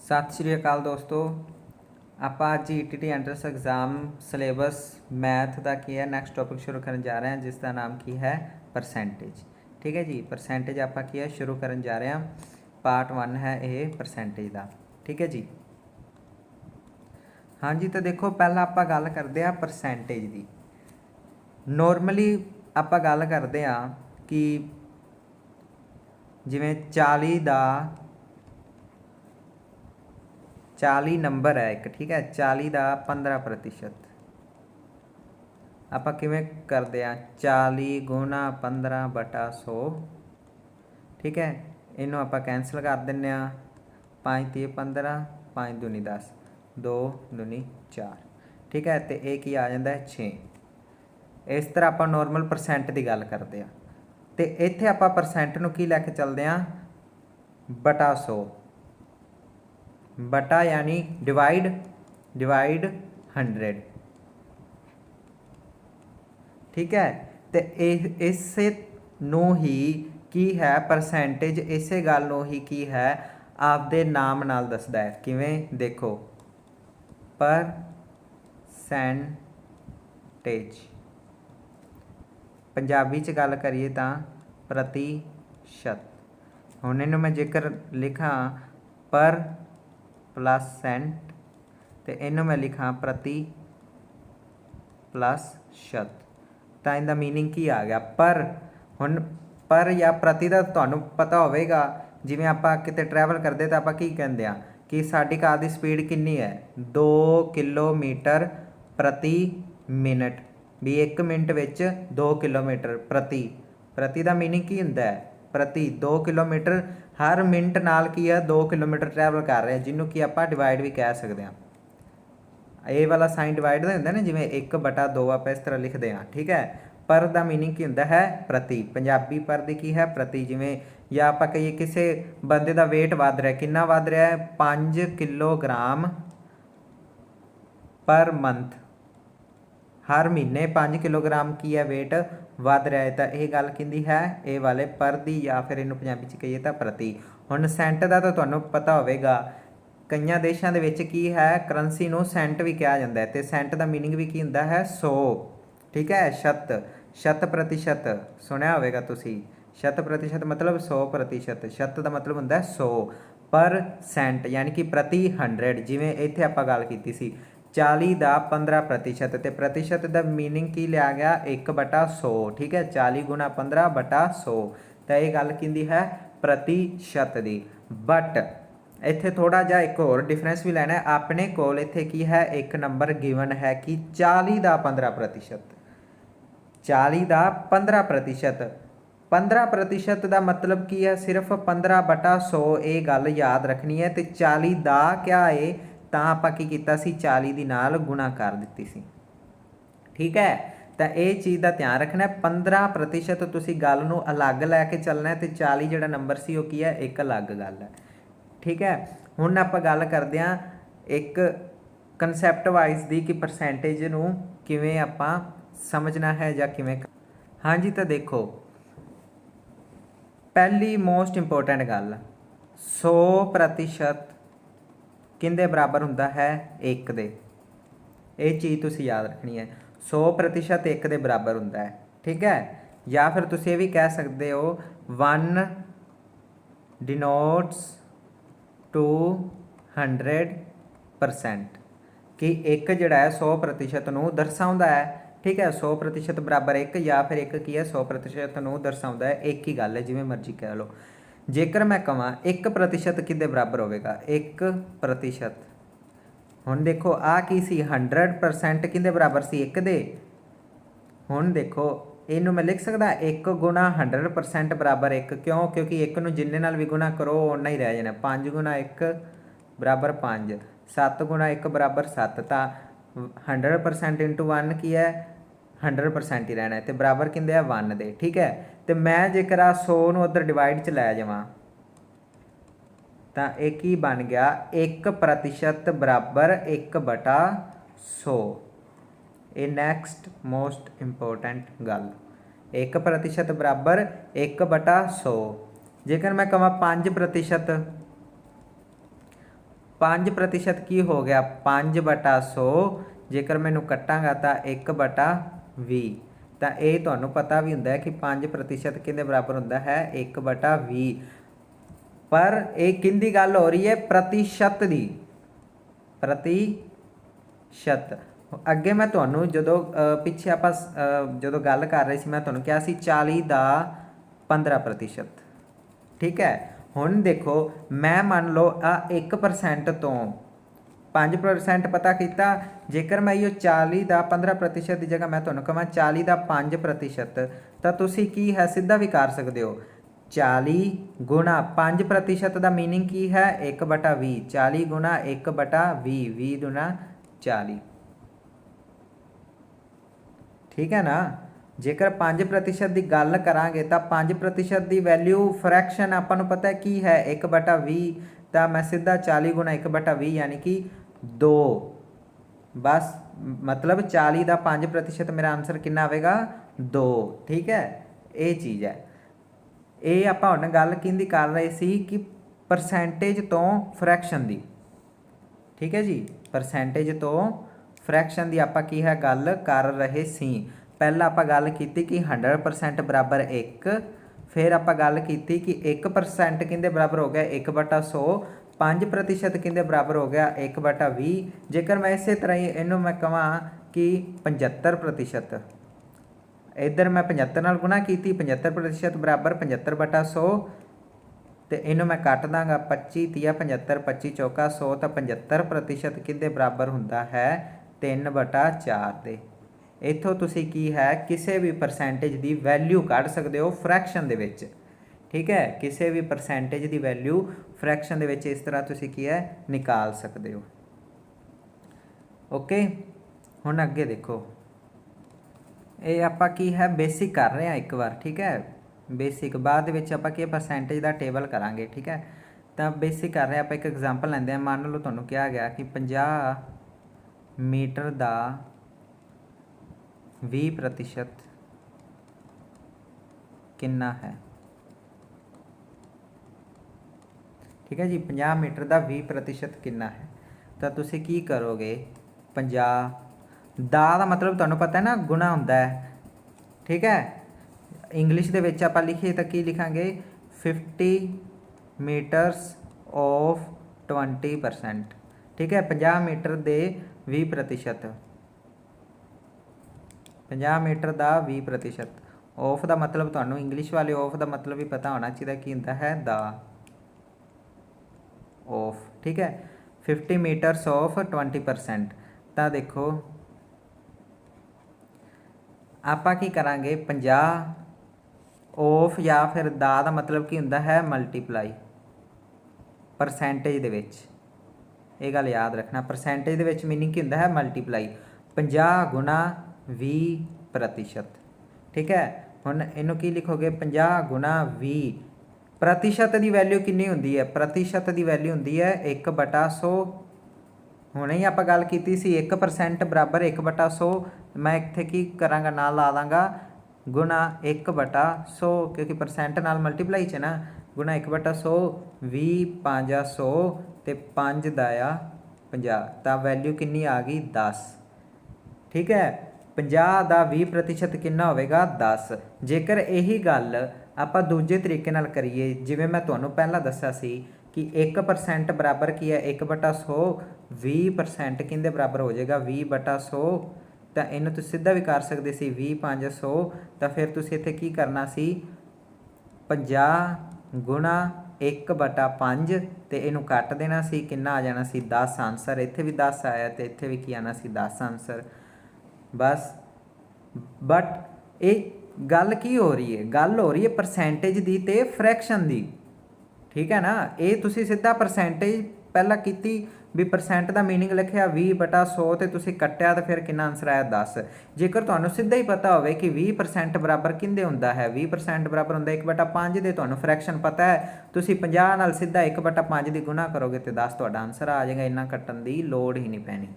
सत श्री अकाल दोस्तों, आप GTT entrance exam syllabus math का की है नैक्सट टॉपिक शुरू करने जा रहे हैं, जिसका नाम की है परसेंटेज। ठीक है जी, परसेंटेज आप की है शुरू करने जा रहे हैं। पार्ट 1 है ये परसेंटेज का। ठीक है जी। हाँ जी, तो देखो पहला आप गल करते हैं परसेंटेज की। नॉर्मली आप गल करते हैं कि जिमें 40 का 40 नंबर है एक, ठीक है, 40 का 15%। आप किमें करते हैं 40 गुणा 15/100। ठीक है, इनू आप कैंसल कर दें। 5 3 15, 5 दूनी 10, 2 दूनी 4। ठीक है, तो एक ही आ जाता है 6। इस तरह आप नॉर्मल परसेंट की गल करते हैं। तो इत्थे आप परसेंट नूं की लैके चलते हैं बटा 100 बटा यानी डिवाइड 100। ठीक है, तो इस नूं ही की है परसेंटेज, इसे गल नूं ही की है आपदे नाम नाल दसदा है। किवें देखो परसेंटेज पंजाबी च गल करिए तो प्रतिशत। हुण इहनूं मैं जेकर लिखा पर प्लस सेंट तो इनू मैं लिखा प्रति प्लस शत, तो इनका मीनिंग की आ गया पर। हुण पर या प्रति का तुहानूं पता होवेगा, जिवें आपां किते ट्रैवल करते तो आपां की कहंदे आ कि साडी कार की स्पीड कितनी है 2 किलोमीटर प्रति मिनट, भी 1 मिनट विच 2 किलोमीटर प्रति। प्रति का मीनिंग की हुंदा है प्रति 2 किलोमीटर हर मिनट नाल की है 2 किलोमीटर ट्रैवल कर रहे हैं, जिन्हों कि आप डिवाइड भी कह सकते हैं। ये वाला साइन डिवाइड का होंगे ना, जिमें 1/2 आप इस तरह लिखते हैं। ठीक है, पर का मीनिंग की होंदा है प्रति। पंजाबी पर दी की है प्रति। जिमें या आप कहिए किसी बंदे का वेट वध रहा है, कितना वध रहा है 5 किलोग्राम पर मंथ, हर महीने 5 किलोग्राम की है वेट वध रहा है। तो यह गल किहदी है ये वाले पर दी, या फिर इनू पंजाबी च कहिए तो प्रति। हुण सेंट का तो तुहानूं पता होवेगा, कई देशों के विच की है करंसी नूं सेंट भी कहा जाता है, तो सेंट का मीनिंग भी की हुंदा है 100। ठीक है, शत 100%, सुनिया होवेगा तुसीं। 100% मतलब 100%, शत का मतलब हुंदा है 100 पर सेंट यानी कि प्रति 100। जिवें इत्थे आपां गल कीती सी 40 का 15%, तो प्रतिशत का मीनिंग की लिया गया 1/100। ठीक है, 40 गुणा 15/100, तो यह गल किहदी है प्रतिशत की। बट इत्थे थोड़ा जिहा एक होर डिफरेंस भी लैना है। अपने कोल इत्थे की है एक नंबर गिवन है कि 40 का 15%, 40 का 15%। 15% का मतलब की है सिर्फ 15/100। ये गल याद रखनी है। तो 40 का क्या है, तो आपां की कीता सी 40 दी नाल गुणा कर दित्ती सी। ठीक है, तो ये चीज़ का ध्यान रखना है। 15% तुसीं गल नूं अलग लैके चलना है, तो 40 जिहड़ा नंबर सी वो की है एक अलग गल है। ठीक है, हुण आपां गल करदे हां एक कंसैप्ट वाइज दी कि परसेंटेज नूं किवें आपां समझना है जां किवें। हाँ जी, तो देखो पहली मोस्ट इंपोर्टेंट गल 100% किंदे बराबर हुंदा है 1 दे। ये चीज़ तुसीं याद रखनी है, 100% 1 दे बराबर हुंदा है। ठीक है, या फिर तुसीं ये भी कह सकते हो 1 डिनोट्स 200%, कि एक जिहड़ा है 100% नूं दर्शाउंदा है। ठीक है, 100% बराबर 1, या फिर एक की है 100% नूं दर्शाउंदा है। एक ही गल है, जिवें मर्जी कह लो। जेकर मैं कहां 1% किहदे बराबर होवेगा 1%। हुण देखो आ की सी 100% किहदे बराबर सी 1 दे। हुण देखो इनू मैं लिख सकदा 1 गुणा 100% बराबर 1, क्यों? क्योंकि 1 नूं जिन्ने नाल भी गुणा करो उन्ना ही रह जाना। 5 गुणा 1 बराबर 5, 7 गुणा 1 बराबर 7, तो 100% इंटू 1 की है 100% ही रहना है, तो बराबर किंदे है 1 दे। ठीक है, तो मैं जेकर 100 नूं उधर डिवाइड च लै जावां तो एक ही बन गया 1% बराबर 1/100। ये नैक्सट मोस्ट इंपोर्टेंट गल 1% बराबर 1/100। जेकर मैं कहां 5%, 5% ਕੀ ਹੋ ਗਿਆ 5/100। ਜੇਕਰ ਮੈਨੂੰ ਕੱਟਾਂਗਾ ਤਾਂ 1/20। ਤਾਂ ਇਹ ਤੁਹਾਨੂੰ ਪਤਾ ਵੀ ਹੁੰਦਾ ਹੈ ਕਿ 5% ਕਿਹਦੇ ਬਰਾਬਰ ਹੁੰਦਾ ਹੈ 1/20। ਪਰ ਇਹ ਕਿਹਦੀ ਗੱਲ ਹੋ ਰਹੀ ਹੈ ਪ੍ਰਤੀਸ਼ਤ ਦੀ, ਪ੍ਰਤੀਸ਼ਤ। ਅੱਗੇ ਮੈਂ ਤੁਹਾਨੂੰ ਜਦੋਂ ਪਿੱਛੇ ਆਪਾਂ ਜਦੋਂ ਗੱਲ ਕਰ ਰਹੇ ਸੀ ਮੈਂ ਤੁਹਾਨੂੰ ਕਿਹਾ ਸੀ 40 ਦਾ 15%। ਠੀਕ ਹੈ, ਹੁਣ ਦੇਖੋ ਮੈਂ ਮੰਨ ਲਓ ਆ 1% ਤੋਂ 5% ਪਤਾ ਕੀਤਾ। ਜੇਕਰ ਮੈਂ ਇਹ 40 ਦਾ 15% ਦੀ ਜਗ੍ਹਾ ਮੈਂ ਤੁਹਾਨੂੰ ਕਹਾਂ 40 ਦਾ 5%, ਤਾਂ ਤੁਸੀਂ ਕੀ ਹੈ ਸਿੱਧਾ ਵੀ ਕਰ ਸਕਦੇ ਹੋ 40 ਗੁਣਾ 5% ਦਾ ਮੀਨਿੰਗ ਕੀ ਹੈ 1/20। 40 ਗੁਣਾ 1/20, 20 ਦੁਣਾ 40। ਠੀਕ ਹੈ ਨਾ। ਜੇਕਰ 5% ਦੀ ਗੱਲ ਕਰਾਂਗੇ ਤਾਂ 5% ਦੀ ਵੈਲਿਊ ਫਰੈਕਸ਼ਨ ਆਪਾਂ ਨੂੰ ਪਤਾ ਕੀ ਹੈ 1/20। ਤਾਂ ਮੈਂ ਸਿੱਧਾ 40 ਗੁਣਾ 1/20 ਯਾਨੀ ਕਿ 2। ਬਸ ਮਤਲਬ 40 ਦਾ 5% ਮੇਰਾ ਆਨਸਰ ਕਿੰਨਾ ਆਵੇਗਾ 2। ਠੀਕ ਹੈ, ਇਹ ਚੀਜ਼ ਹੈ। ਇਹ ਆਪਾਂ ਹੁਣ ਗੱਲ ਕਿਹਦੀ ਕਰ ਰਹੇ ਸੀ ਕਿ ਪਰਸੈਂਟੇਜ ਤੋਂ ਫਰੈਕਸ਼ਨ ਦੀ। ਠੀਕ ਹੈ ਜੀ, ਪਰਸੈਂਟੇਜ ਤੋਂ ਫਰੈਕਸ਼ਨ ਦੀ ਆਪਾਂ ਕੀ ਹੈ ਗੱਲ ਕਰ ਰਹੇ ਸੀ। ਪਹਿਲਾਂ ਆਪਾਂ ਗੱਲ ਕੀਤੀ ਕਿ 100% ਬਰਾਬਰ 1। ਫਿਰ ਆਪਾਂ ਗੱਲ ਕੀਤੀ ਕਿ 1% ਕਿਹਦੇ ਬਰਾਬਰ ਹੋ ਗਿਆ 1/100। 5% ਕਿਹਦੇ ਬਰਾਬਰ ਹੋ ਗਿਆ 1/20। ਜੇਕਰ ਮੈਂ ਇਸੇ ਤਰ੍ਹਾਂ ਹੀ ਇਹਨੂੰ ਮੈਂ ਕਹਾਂ ਕਿ 75%, ਇੱਧਰ ਮੈਂ 75 ਨਾਲ ਗੁਣਾ ਕੀਤੀ 75% ਬਰਾਬਰ 75/100। ਤੇ ਇਹਨੂੰ ਮੈਂ ਕੱਟ ਦਾਂਗਾ 25 30 75, 25 ਚੌਕਾ 100। ਤਾਂ 75% ਕਿਹਦੇ ਬਰਾਬਰ ਹੁੰਦਾ ਹੈ 3/4 ਦੇ। ਇੱਥੋਂ ਤੁਸੀਂ ਕੀ ਹੈ ਕਿਸੇ ਵੀ ਪਰਸੈਂਟੇਜ ਦੀ ਵੈਲਿਊ ਕੱਢ ਸਕਦੇ ਹੋ ਫਰੈਕਸ਼ਨ ਦੇ ਵਿੱਚ। ਠੀਕ ਹੈ, ਕਿਸੇ ਵੀ ਪਰਸੈਂਟੇਜ ਦੀ ਵੈਲਿਊ ਫਰੈਕਸ਼ਨ ਦੇ ਵਿੱਚ ਇਸ ਤਰ੍ਹਾਂ ਤੁਸੀਂ ਕੀ ਹੈ ਨਿਕਾਲ ਸਕਦੇ ਹੋ। ਓਕੇ, ਹੁਣ ਅੱਗੇ ਦੇਖੋ ਇਹ ਆਪਾਂ ਕੀ ਹੈ ਬੇਸਿਕ ਕਰ ਰਹੇ ਹਾਂ ਇੱਕ ਵਾਰ। ਠੀਕ ਹੈ, ਬੇਸਿਕ ਬਾਅਦ ਦੇ ਵਿੱਚ ਆਪਾਂ ਕੀ ਪਰਸੈਂਟੇਜ ਦਾ ਟੇਬਲ ਕਰਾਂਗੇ। ਠੀਕ ਹੈ, ਤਾਂ ਬੇਸਿਕ ਕਰ ਰਹੇ ਆਪਾਂ ਇੱਕ ਐਗਜ਼ਾਮਪਲ ਲੈਂਦੇ ਹਾਂ। ਮੰਨ ਲਓ ਤੁਹਾਨੂੰ ਕਿਹਾ ਗਿਆ ਕਿ 50 ਮੀਟਰ ਦਾ 20% ਕਿੰਨਾ ਹੈ। ਠੀਕ ਹੈ ਜੀ, 50 ਮੀਟਰ ਦਾ 20% ਕਿੰਨਾ ਹੈ। ਤਾਂ ਤੁਸੀਂ ਕੀ ਕਰੋਗੇ 50 ਦਾ ਮਤਲਬ ਤੁਹਾਨੂੰ ਪਤਾ ਹੈ ਨਾ ਗੁਣਾ ਹੁੰਦਾ ਹੈ। ਠੀਕ ਹੈ, ਇੰਗਲਿਸ਼ ਦੇ ਵਿੱਚ ਆਪਾਂ ਲਿਖੀਏ ਤਾਂ ਕੀ ਲਿਖਾਂਗੇ 50 ਮੀਟਰਸ ਆਫ 20%। ਠੀਕ ਹੈ, 50 ਮੀਟਰ ਦੇ 20%। 50 ਮੀਟਰ ਦਾ 20%। ਆਫ ਦਾ ਮਤਲਬ ਤੁਹਾਨੂੰ ਇੰਗਲਿਸ਼ ਵਾਲੇ ਆਫ ਦਾ ਮਤਲਬ ਵੀ ਪਤਾ ਹੋਣਾ ਚਾਹੀਦਾ ਕੀ ਹੁੰਦਾ ਹੈ ਦਾ ਆਫ। ਠੀਕ ਹੈ, 50 ਮੀਟਰਸ ਆਫ 20%। ਤਾਂ ਦੇਖੋ ਆਪਾਂ ਕੀ ਕਰਾਂਗੇ 50 ਆਫ ਜਾਂ ਫਿਰ ਦਾ ਮਤਲਬ ਕੀ ਹੁੰਦਾ ਹੈ ਮਲਟੀਪਲਾਈ ਪਰਸੈਂਟੇਜ ਦੇ ਵਿੱਚ। ਇਹ ਗੱਲ ਯਾਦ ਰੱਖਣਾ, ਪਰਸੈਂਟੇਜ ਦੇ ਵਿੱਚ ਮੀਨਿੰਗ ਕੀ ਹੁੰਦਾ ਹੈ ਮਲਟੀਪਲਾਈ। 50 ਗੁਣਾ 20%। ਠੀਕ ਹੈ, ਹੁਣ ਇਹਨੂੰ ਕੀ ਲਿਖੋਗੇ 50 ਗੁਣਾ 20। ਪ੍ਰਤੀਸ਼ਤ ਦੀ ਵੈਲਿਊ ਕਿੰਨੀ ਹੁੰਦੀ ਹੈ ਪ੍ਰਤੀਸ਼ਤ ਦੀ ਵੈਲਿਊ ਹੁੰਦੀ ਹੈ 1/100। ਹੁਣੇ ਹੀ ਆਪਾਂ ਗੱਲ ਕੀਤੀ ਸੀ 1% ਬਰਾਬਰ 1/100। ਮੈਂ ਇੱਥੇ ਕੀ ਕਰਾਂਗਾ ਨਾਲ ਲਾ ਦਾਂਗਾ ਗੁਣਾ 1/100 ਕਿਉਂਕਿ ਪਰਸੈਂਟ ਨਾਲ ਮਲਟੀਪਲਾਈ 'ਚ ਨਾ ਗੁਣਾ 1/100। 20 5 100 ਤੇ 5 ਦਾ 50। ਤਾਂ ਵੈਲਿਊ ਕਿੰਨੀ ਆ ਗਈ 10। ਠੀਕ ਹੈ, 50 ਦਾ 20% ਕਿੰਨਾ ਹੋਵੇਗਾ 10। ਜੇਕਰ ਇਹੀ ਗੱਲ ਆਪਾਂ ਦੂਜੇ ਤਰੀਕੇ ਨਾਲ ਕਰੀਏ ਜਿਵੇਂ ਮੈਂ ਤੁਹਾਨੂੰ ਪਹਿਲਾਂ ਦੱਸਿਆ ਸੀ ਕਿ 1% ਬਰਾਬਰ ਕੀ ਹੈ 1/100। 20% ਕਿਹਦੇ ਬਰਾਬਰ ਹੋ ਜਾਏਗਾ 20/100। ਤਾਂ ਇਹਨੂੰ ਤੁਸੀਂ ਸਿੱਧਾ ਵੀ ਕਰ ਸਕਦੇ ਸੀ 20 5 100। ਤਾਂ ਫਿਰ ਤੁਸੀਂ ਇੱਥੇ ਕੀ ਕਰਨਾ ਸੀ 50 ਗੁਣਾ 1/5 ਤੇ ਇਹਨੂੰ ਕੱਟ ਦੇਣਾ ਸੀ ਕਿੰਨਾ ਆ ਜਾਣਾ ਸੀ 10 ਆਨਸਰ। ਇੱਥੇ ਵੀ 10 ਆਇਆ ਤੇ ਇੱਥੇ ਵੀ ਕੀ ਆਣਾ ਸੀ 10 ਆਨਸਰ ਬਸ। ਬਟ ਇਹ ਗੱਲ ਕੀ ਹੋ ਰਹੀ ਹੈ ਗੱਲ ਹੋ ਰਹੀ ਹੈ ਪਰਸੈਂਟੇਜ ਦੀ ਤੇ ਫਰੈਕਸ਼ਨ ਦੀ। ਠੀਕ ਹੈ ਨਾ, ਇਹ ਤੁਸੀਂ ਸਿੱਧਾ ਪਰਸੈਂਟੇਜ ਪਹਿਲਾਂ ਕੀਤੀ ਵੀ ਪਰਸੈਂਟ ਦਾ ਮੀਨਿੰਗ ਲਿਖਿਆ 20/100 ਤੇ ਤੁਸੀਂ ਕੱਟਿਆ ਤਾਂ ਫਿਰ ਕਿੰਨਾ ਆਨਸਰ ਆਇਆ 10। ਜੇਕਰ ਤੁਹਾਨੂੰ ਸਿੱਧਾ ਹੀ ਪਤਾ ਹੋਵੇ ਕਿ 20% ਬਰਾਬਰ ਕਿੰਦੇ ਹੁੰਦਾ ਹੈ 20% ਬਰਾਬਰ ਹੁੰਦਾ 1/5 ਦੇ, ਤੁਹਾਨੂੰ ਫਰੈਕਸ਼ਨ ਪਤਾ ਹੈ, ਤੁਸੀਂ 50 ਨਾਲ ਸਿੱਧਾ 1/5 ਦੀ ਗੁਣਾ ਕਰੋਗੇ ਤੇ 10 ਤੁਹਾਡਾ ਆਨਸਰ ਆ ਜਾਏਗਾ। ਇੰਨਾ ਕੱਟਣ ਦੀ ਲੋੜ ਹੀ ਨਹੀਂ ਪੈਣੀ।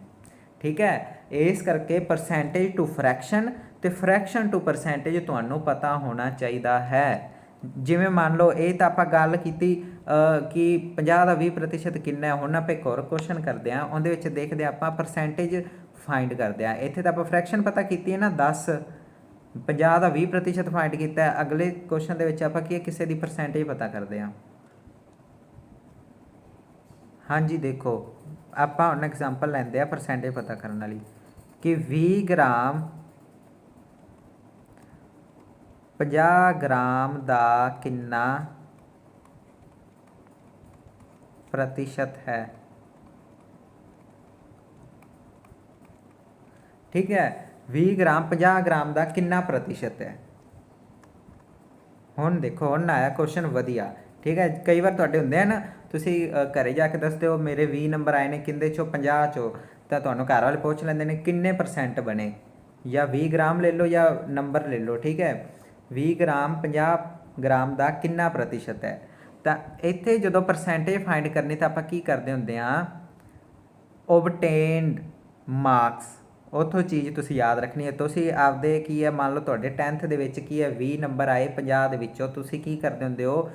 ਠੀਕ ਹੈ, ਇਸ ਕਰਕੇ ਪਰਸੈਂਟੇਜ ਟੂ ਫਰੈਕਸ਼ਨ ਤੇ ਫਰੈਕਸ਼ਨ ਟੂ ਪਰਸੈਂਟੇਜ ਤੁਹਾਨੂੰ ਪਤਾ ਹੋਣਾ ਚਾਹੀਦਾ ਹੈ। ਜਿਵੇਂ ਮੰਨ ਲਓ ਇਹ ਤਾਂ ਆਪਾਂ ਗੱਲ ਕੀਤੀ कि 50 ਦਾ 20% ਕਿੰਨਾ ਹੈ। ਹੁਣ ਆਪਾਂ ਇੱਕ ਹੋਰ ਕੁਐਸਚਨ ਕਰਦੇ ਹਾਂ, ਉਹਦੇ ਵਿੱਚ ਦੇਖਦੇ ਆਪਾਂ ਪਰਸੈਂਟੇਜ ਫਾਈਂਡ ਕਰਦੇ ਹਾਂ। ਇੱਥੇ ਤਾਂ ਆਪਾਂ ਫਰੈਕਸ਼ਨ ਪਤਾ ਕੀਤੀ ਹੈ ਨਾ 10, 50 ਦਾ 20% ਫਾਈਂਡ ਕੀਤਾ ਹੈ। ਅਗਲੇ ਕੁਐਸਚਨ ਦੇ ਵਿੱਚ ਆਪਾਂ ਕੀ ਕਿਸੇ ਦੀ ਪਰਸੈਂਟੇਜ ਪਤਾ ਕਰਦੇ ਹਾਂ। ਹਾਂਜੀ ਦੇਖੋ ਆਪਾਂ ਹੁਣ ਐਗਜ਼ਾਮਪਲ ਲੈਂਦੇ ਆ ਪਰਸੈਂਟੇਜ ਪਤਾ ਕਰਨ ਵਾਲੀ ਕਿ 20 ਗ੍ਰਾਮ 50 ਗ੍ਰਾਮ ਦਾ ਕਿੰਨਾ प्रतिशत है। ठीक है, 20 ग्राम 50 ग्राम का कितना प्रतिशत है। हुण देखो हुण आया क्वेश्चन वधिया। ठीक है, कई बार तुहाडे हुंदे ना तुसीं घरे जाके दसदे हो मेरे 20 नंबर आए ने किंदे चों 50 चों, तो तुहानूं घर वाले पुछ लैंदे ने किन्ने परसेंट बने, या 20 ग्राम ले लो या नंबर ले लो। ठीक है, 20 ग्राम 50 ग्राम का कितना प्रतिशत है। ਤਾਂ ਇੱਥੇ ਜਦੋਂ ਪਰਸੈਂਟੇਜ ਫਾਈਂਡ ਕਰਨੀ ਤਾਂ ਆਪਾਂ ਕੀ ਕਰਦੇ ਹੁੰਦੇ ਹਾਂ, ਓਬਟੇਨਡ ਮਾਰਕਸ, ਉੱਥੋਂ ਚੀਜ਼ ਤੁਸੀਂ ਯਾਦ ਰੱਖਣੀ ਹੈ। ਤੁਸੀਂ ਆਪਦੇ ਕੀ ਹੈ, ਮੰਨ ਲਓ ਤੁਹਾਡੇ 10th ਦੇ ਵਿੱਚ ਕੀ ਹੈ 20 ਨੰਬਰ ਆਏ 50 ਦੇ ਵਿੱਚੋਂ, ਤੁਸੀਂ ਕੀ ਕਰਦੇ ਹੁੰਦੇ ਹੋ,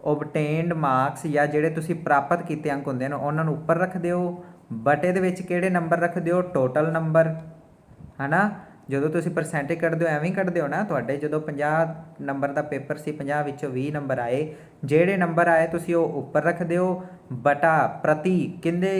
ਓਬਟੇਨਡ ਮਾਰਕਸ ਜਾਂ ਜਿਹੜੇ ਤੁਸੀਂ ਪ੍ਰਾਪਤ ਕੀਤੇ ਅੰਕ ਹੁੰਦੇ ਨੇ ਉਹਨਾਂ ਨੂੰ ਉੱਪਰ ਰੱਖਦੇ ਹੋ, ਬਟੇ ਦੇ ਵਿੱਚ ਕਿਹੜੇ ਨੰਬਰ ਰੱਖਦੇ ਹੋ, ਟੋਟਲ ਨੰਬਰ ਹੈ ਨਾ। ਜਦੋਂ ਤੁਸੀਂ ਪਰਸੈਂਟੇਜ ਕੱਢਦੇ ਹੋ ਐਵੇਂ ਹੀ ਕੱਢਦੇ ਹੋ ਨਾ। ਤੁਹਾਡੇ ਜਦੋਂ 50 ਨੰਬਰ ਦਾ ਪੇਪਰ ਸੀ 50 ਵਿੱਚੋਂ 20 ਨੰਬਰ ਆਏ, ਜਿਹੜੇ ਨੰਬਰ ਆਏ ਤੁਸੀਂ ਉਹ ਉੱਪਰ ਰੱਖਦੇ ਹੋ, ਬਟਾ ਪ੍ਰਤੀ ਕਿੰਨੇ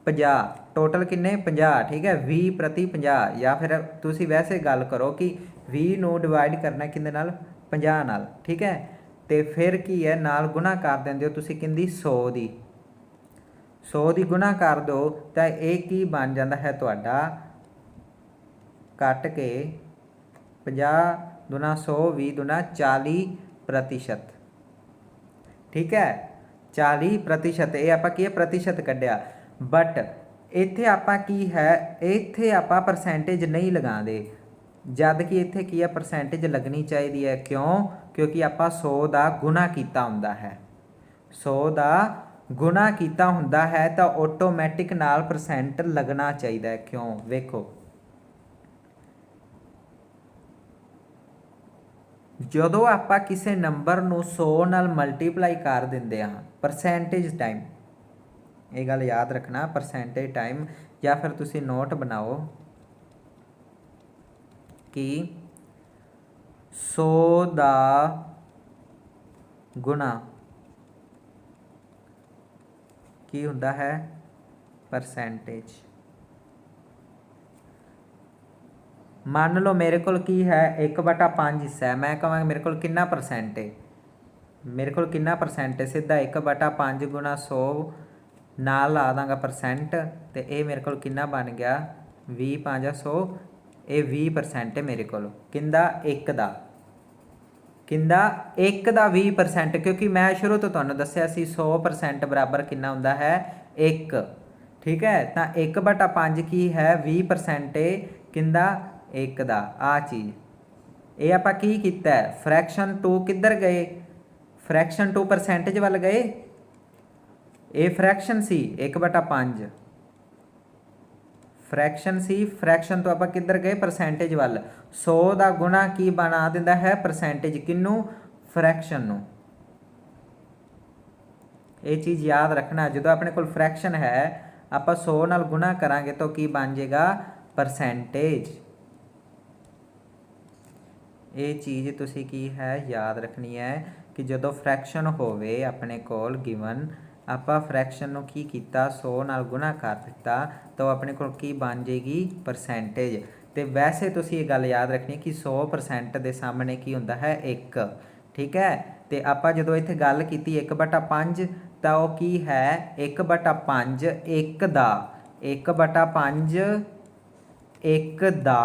50, ਟੋਟਲ ਕਿੰਨੇ 50। ਠੀਕ ਹੈ, 20 ਪ੍ਰਤੀ 50, ਜਾਂ ਫਿਰ ਤੁਸੀਂ ਵੈਸੇ ਗੱਲ ਕਰੋ ਕਿ 20 ਨੂੰ ਡਿਵਾਈਡ ਕਰਨਾ ਕਿੰਨੇ ਨਾਲ 50 ਨਾਲ। ਠੀਕ ਹੈ, ਤੇ ਫਿਰ ਕੀ ਹੈ ਨਾਲ ਗੁਣਾ ਕਰ ਦਿੰਦੇ ਹੋ ਤੁਸੀਂ ਕਿੰਦੀ 100 ਦੀ, 100 ਦੀ ਗੁਣਾ ਕਰ ਦਿਓ ਤਾਂ ਇਹ ਕੀ ਬਣ ਜਾਂਦਾ ਹੈ ਤੁਹਾਡਾ, ਕੱਟ ਕੇ 50 दूना 100 20 दूना 40%। ठीक है, 40%। ये आप की प्रतिशत कढ़िया, बट इत्थे आपां की है, इत्थे आपां परसेंटेज नहीं लगाते, जद कि इत्थे की है परसेंटेज लगनी चाहिए है। क्यों, क्योंकि आपां 100 का गुणा किया हुंदा है, 100 का गुणा किया हुंदा है तो ऑटोमैटिक नाल परसेंट लगना चाहिए है। क्यों, वेखो ਜਦੋਂ ਆਪਾਂ ਕਿਸੇ ਨੰਬਰ ਨੂੰ 100 ਨਾਲ ਮਲਟੀਪਲਾਈ ਕਰ ਦਿੰਦੇ ਹਾਂ ਪਰਸੈਂਟੇਜ ਟਾਈਮ, ਇਹ ਗੱਲ ਯਾਦ ਰੱਖਣਾ, ਪਰਸੈਂਟੇਜ ਟਾਈਮ, ਜਾਂ ਫਿਰ ਤੁਸੀਂ ਨੋਟ ਬਣਾਓ ਕਿ 100 ਦਾ ਗੁਣਾ ਕੀ ਹੁੰਦਾ ਹੈ, परसेंटेज। मान लो मेरे को की है 1/5 हिस्सा है, मैं कहांगा मेरे को कितना परसेंट है, मेरे को कितना परसेंट है, सीधा 1/5 गुणा 100 नाल ला दांगा परसेंट, तो ये मेरे को कितना बन गया 20 5 100, ये 20% है मेरे को किंदा एक दा, किंदा एक दा 20%, क्योंकि मैं शुरू तो तुहानूं दस्सिया सी 100% बराबर कितना हुंदा है एक। ठीक है, तो 1/5 की है 20% किंदा एक दा, आ चीज़ ये आपां की कीता है, फ्रैक्शन टू किधर गए, फ्रैक्शन टू परसेंटेज वाल गए, ये फ्रैक्शन सी 1/5 फ्रैक्शन सी, फ्रैक्शन तो आप किधर गए परसेंटेज वाल, 100 का गुणा की बना दिंदा है परसेंटेज किनू, फ्रैक्शन नू। ये चीज़ याद रखना, जो अपने को फ्रैक्शन है आप 100 नाल गुणा करांगे तो की बन जाएगा परसेंटेज। ये चीज़ तुसी की है याद रखनी है कि जो फ्रैक्शन होवे अपने कोल गिवन, आप फ्रैक्शन नू की कीता 100 नाल गुणा कर दिता तो अपने को की बन जाएगी परसेंटेज। तो वैसे तुसी ये गल याद रखनी कि 100% के सामने की होंदा है एक। ठीक है, तो आप जो इत्थे गल की 1/5 तो वह की है 1/5 एक दा, 1/5 एक दा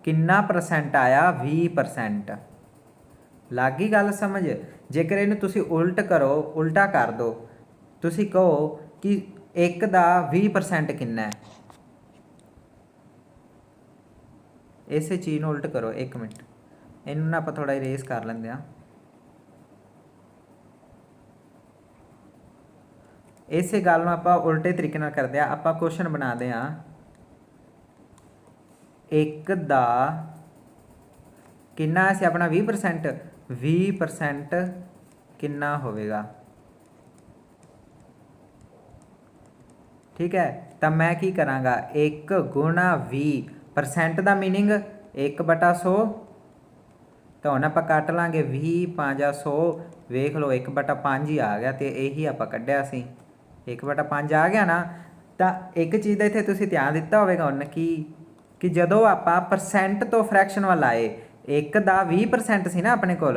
कितना परसेंट आया 20%। लग गई गल समझ। जेकर इन्हूं तुसी उल्ट करो, उल्टा कर दो, तुसी कहो कि एक दा 20% कितना है, इस चीज़ को उल्ट करो। एक मिनट इन्हूं ना आपां थोड़ा इरेज कर लेंदे हां। इस गल नूं आपां उल्टे तरीके नाल करदे हां। आपां क्वेश्चन बनाते हां, एक दा कितना है अपना 20%, 20% कितना होवेगा, ठीक है। तो मैं की करांगा 1 गुणा 20% का मीनिंग 1/100। तो हम आप कट लाँगे 20 5 100 वेख लो 1/5 ही आ गया। तो यही आप कढ़िया सी 1/5 आ गया ना। तो एक चीज़ का इत्थे तुसीं ध्यान दिता होगा हुण कि जदों आपां परसेंट तो फ्रैक्शन वाल आए 1 का 20% सी ना अपने कोल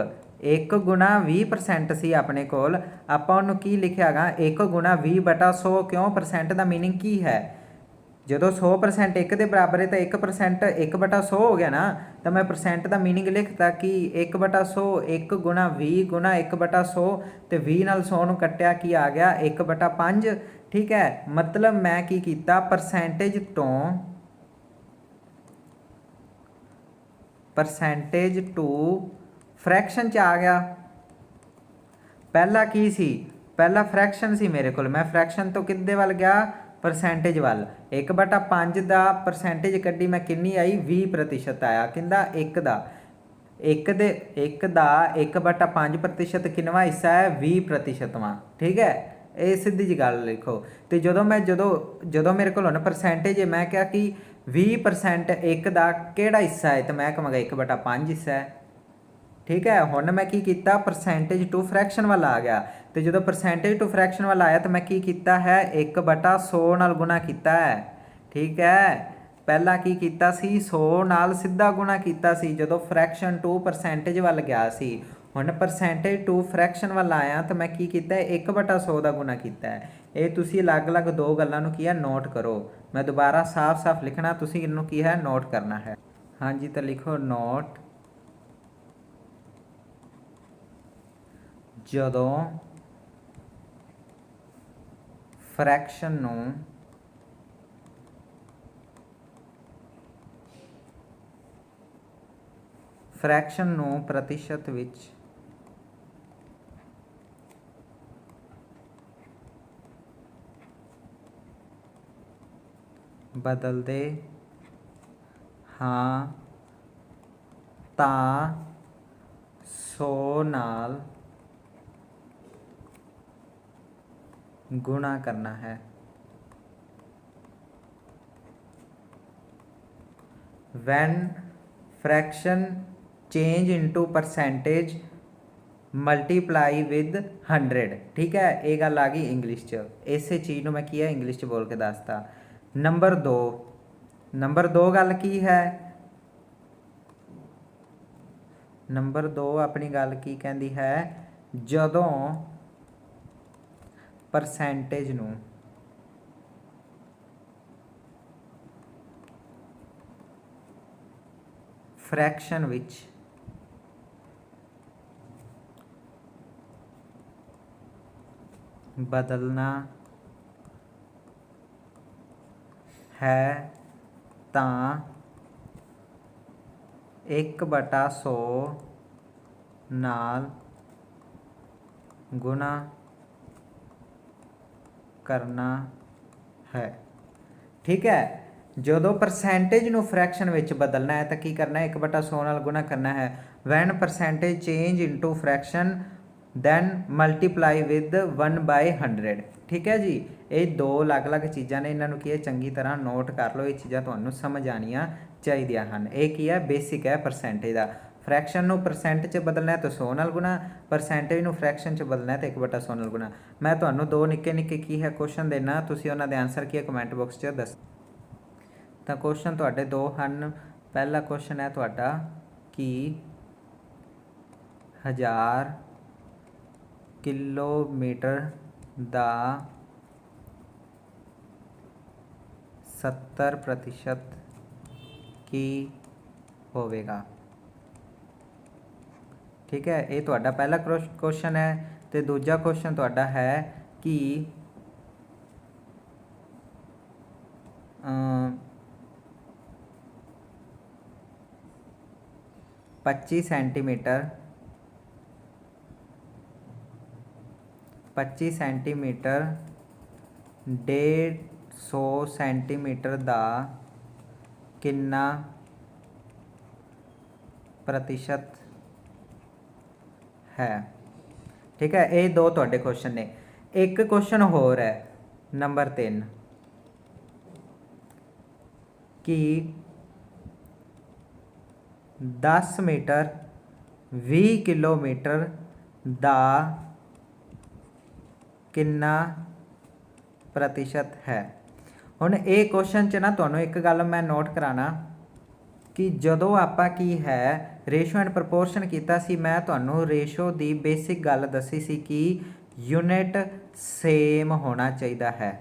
1 गुणा 20% सी अपने कोल आपां उहनूं की लिखिया गा 1 गुणा 20/100। क्यों परसेंट का मीनिंग की है जो 100% 1 के बराबर है तो 1% 1/100 हो गया ना। तो मैं परसेंट का मीनिंग लिखता कि 1/100 1 गुणा 20 गुणा 1/100 तो 20 नाल 100 नूं कट्टिया की आ गया 1/5। ठीक है मतलब मैं की कीता परसेंटेज टू फ्रैक्शन च आ गया। पहला की सी पहला फ्रैक्शन सी मेरे को मैं फ्रैक्शन तो किदे वाल गया परसेंटेज वाल 1/5 का परसेंटेज कड्डी मैं किन्नी आई 20% आया किंदा 1 का 1/5% किनवा हिस्सा है 20%वां। ठीक है ये सीधी जी गल लिखो। तो जो मेरे को परसेंटेज है मैं क्या कि 20% 1 का किहड़ा हिस्सा है तो मैं कहांगा 1/5 हिस्सा है। ठीक है हुण मैं की कीता परसेंटेज टू फ्रैक्शन वाला आ गया। तो जो परसेंटेज टू फ्रैक्शन वाला आया तो मैं की कीता है 1/100 नाल गुणा कीता है। ठीक है पहला की कीता सी 100 नाल सीधा गुणा कीता सी जो फ्रैक्शन टू परसेंटेज वाल गया सी। हुण परसेंटेज टू फ्रैक्शन वाल आया तो मैं की कीता है 1/100 का गुणा कीता है। ये तुसी अलग अलग दो गल्लां नूं की है नोट करो। मैं दोबारा साफ साफ लिखना तुसी इनू की है नोट करना है। हाँ जी तो लिखो नोट ਜਦੋਂ फ्रैक्शन ਨੂੰ प्रतिशत ਵਿੱਚ ਬਦਲਦੇ ਹਾਂ ਤਾਂ 100 ਨਾਲ गुणा करना है। when fraction change into percentage multiply with 100। ठीक है ये गल आ गई इंग्लिश च। इस चीज़ को मैं किया इंग्लिश च बोल के दसता। नंबर दो गल की है नंबर 2 अपनी गल की कहती है जदों परसेंटेज नूं फ्रैक्शन विच बदलना है तां 1/100 नाल गुणा करना है। ठीक है जो परसेंटेज नूं फ्रैक्शन विच बदलना है तो की करना है 1/100 नाल गुणा करना है। One percentage change into fraction then multiply with 1/100। ठीक है जी ये दो अलग अलग चीज़ां ने इन्हों की चंगी तरह नोट कर लो। ये चीज़ां तुहानूं समझ आनियां चाहिदियां हन। ये की है बेसिक है परसेंटेज का। फ्रैक्शन नूं परसेंट च बदलना है तो 100 नाल गुणा परसेंटेज नूं फ्रैक्शन च बदलना है तो 1/100 नाल गुणा। मैं तुहानूं दो निक्के निक्के की है क्वेश्चन देना तुसीं उन्हां दे आंसर की है कमेंट बॉक्स च दस। तो क्वेश्चन तुहाडे दो हन। पहला क्वेश्चन है तुहाडा कि 1000 किलोमीटर दा 70% की होवेगा। ठीक है ये तुहाडा पहला क्वेश्चन है। तो दूजा क्वेश्चन तुहाडा है कि 25 सेंटीमीटर 150 सेंटीमीटर दा किन्ना प्रतिशत है। ठीक है ये दो तुहाडे क्वेश्चन ने। एक क्वेश्चन होर है नंबर 3 कि 10 मीटर 20 किलोमीटर ਦਾ ਕਿੰਨਾ प्रतिशत है। ਹੁਣ ਇਹ ਕੁਐਸਚਨ 'ਚ ਨਾ ਤੁਹਾਨੂੰ ਇੱਕ ਗੱਲ ਮੈਂ ਨੋਟ ਕਰਾਣਾ ਕਿ ਜਦੋਂ ਆਪਾਂ ਕੀ ਹੈ ਰੇਸ਼ੋ ਐਂਡ ਪ੍ਰਪੋਰਸ਼ਨ ਕੀਤਾ ਸੀ, ਮੈਂ ਤੁਹਾਨੂੰ ਰੇਸ਼ੋ ਦੀ ਬੇਸਿਕ ਗੱਲ ਦੱਸੀ ਸੀ ਕਿ ਯੂਨਿਟ ਸੇਮ ਹੋਣਾ ਚਾਹੀਦਾ ਹੈ।